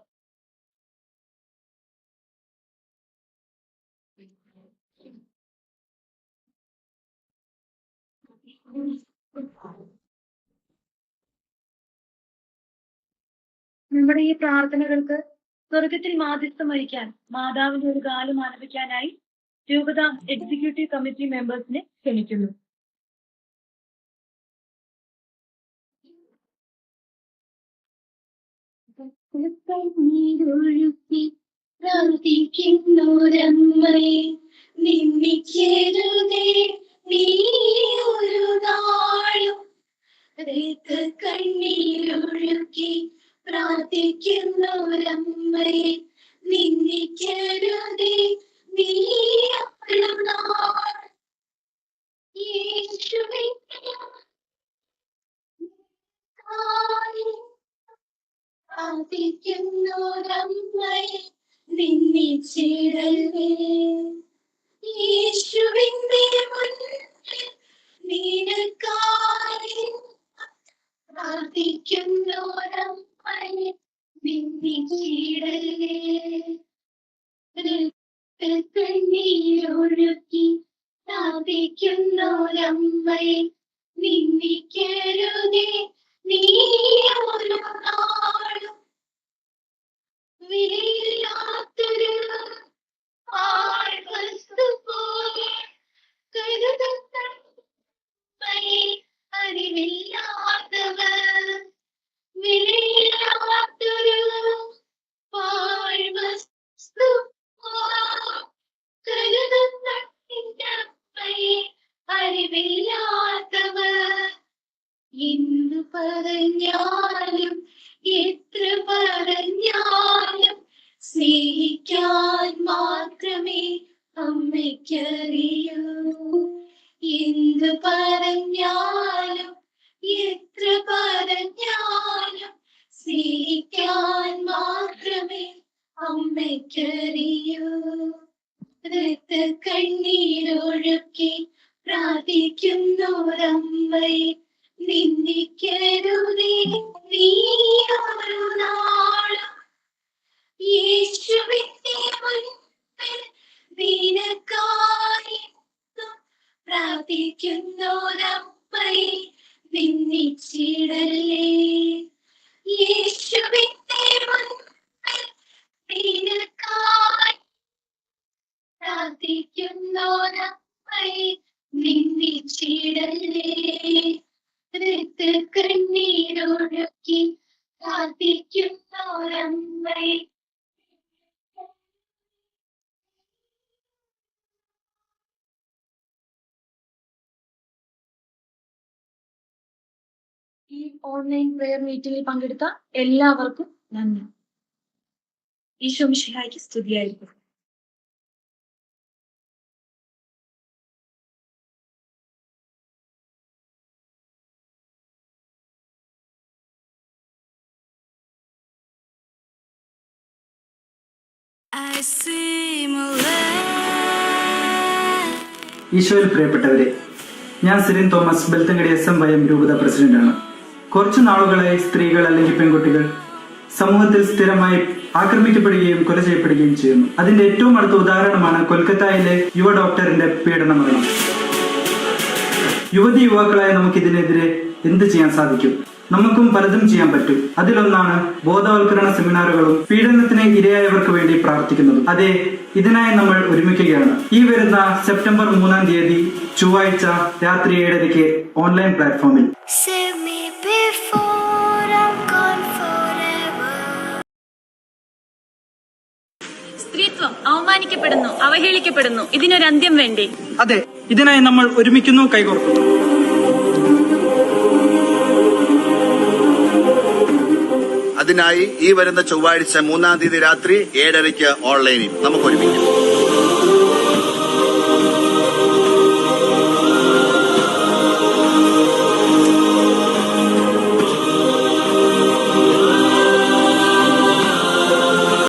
നമ്മുടെ ഈ പ്രാർത്ഥനകൾക്ക് സ്വർഗത്തിൽ മാധ്യസ്ഥം വഹിക്കാൻ മാതാവിന്റെ ഒരു ഗാനം ആലപിക്കാനായി രൂപത എക്സിക്യൂട്ടീവ് കമ്മിറ്റി മെമ്പേഴ്സിനെ ക്ഷണിക്കുന്നു. പ്രാർത്ഥിക്കുന്നോരമ്മയെ നിന്ദിക്കരുതേ നീ ഒരു നാളും. കണ്ണീരൊഴുക്കി പ്രാർത്ഥിക്കുന്നോരമ്മയെ നിന്ദിക്കരുതേ നീ ഒരു നാളും. യേശുവേ പ്രാർത്ഥിക്കുന്നോരമ്മയെ നിന്ദിച്ചിടല്ലേ. യേശുവിന്റെ മുന്നിൽ നിനക്കായി പ്രാർത്ഥിക്കുന്നോരമ്മയെ നിന്ദിച്ചിടല്ലേ. കണ്ണീരൊഴുക്കി പ്രാർത്ഥിക്കുന്നോരമ്മയെ നിന്ദിക്കരുതേ നീ ഒരു നാളും. വിലയില്ലാത്തൊരു വസ്തു പോലെ കരുതുന്ന അറിവില്ലാത്തവർ. വിലയില്ലാത്തൊരു വസ്തു കരുതുന്ന അറിവില്ലാത്തവർ. എന്തു പറഞ്ഞാലും എത്ര പറഞ്ഞാലും സ്നേഹിക്കാൻ മാത്രമേ അമ്മയ്ക്കറിയൂ. എന്തു പറഞ്ഞാലും എത്ര പറഞ്ഞാലും സ്നേഹിക്കാൻ മാത്രമേ അമ്മയ്ക്കറിയൂ. കണ്ണീരൊഴുക്കി പ്രാർത്ഥിക്കുന്നോരമ്മയെ നിന്ദിക്കരുതേ നീ ഒരു നാളും. യേശുവിന്റെ മുൻപിൽ നിനക്കായി പ്രാർത്ഥിക്കുന്നോരമ്മയെ നിന്ദിച്ചിടല്ലേ. യേശുവിന്റെ മുൻപിൽ നിനക്കായി പ്രാർത്ഥിക്കുന്നോരമ്മയെ നിന്ദിച്ചിടല്ലേ. കണ്ണീരൊഴുക്കി പ്രാർത്ഥിക്കുന്നോരമ്മയെ ഈ ഓൺലൈൻ പ്രെയർ മീറ്റിംഗിൽ പങ്കെടുത്ത എല്ലാവർക്കും നന്ദി. ഈശോ മിശിഹായ്ക്ക് സ്തുതിയായിരിക്കും. ഈശോയിൽ പ്രിയപ്പെട്ടവരെ, ഞാൻ സിറിൻ തോമസ്, ബെൽത്തങ്കടി SMYM രൂപത പ്രസിഡന്റാണ്. കുറച്ചു നാളുകളായി സ്ത്രീകൾ അല്ലെങ്കിൽ പെൺകുട്ടികൾ സമൂഹത്തിൽ സ്ഥിരമായി ആക്രമിക്കപ്പെടുകയും കൊല ചെയ്യപ്പെടുകയും ചെയ്യുന്നു. അതിന്റെ ഏറ്റവും അടുത്ത ഉദാഹരണമാണ് കൊൽക്കത്തയിലെ യുവ ഡോക്ടറിന്റെ പീഡന മരണം. യുവാക്കളായ നമുക്കിതിനെതിരെ എന്ത് ചെയ്യാൻ സാധിക്കും? നമുക്കും പലതും ചെയ്യാൻ പറ്റും. അതിലൊന്നാണ് ബോധവൽക്കരണ സെമിനാറുകളും പീഡനത്തിന് ഇരയായവർക്ക് വേണ്ടി പ്രാർത്ഥിക്കുന്നതും. അതെ, ഇതിനായി നമ്മൾ ഒരുമിക്കുകയാണ്. ഈ വരുന്ന സെപ്റ്റംബർ 3-ാം തീയതി ചൊവ്വാഴ്ച രാത്രി 7:30 ഓൺലൈൻ പ്ലാറ്റ്ഫോമിൽ. സ്ത്രീത്വം അവമാനിക്കപ്പെടുന്നു, അവഹേളിക്കപ്പെടുന്നു. ഇതിനൊരു അന്ത്യം വേണ്ടേ? അതെ, ഇതിനായി നമ്മൾ ഒരുമിക്കുന്നു, കൈകോർക്കുന്നു. അതിനായി ഈ വരുന്ന ചൊവ്വാഴ്ച 3-ാം തീയതി രാത്രി 7:30 ഓൺലൈനിൽ നമുക്ക് ഒരുമിക്കാം.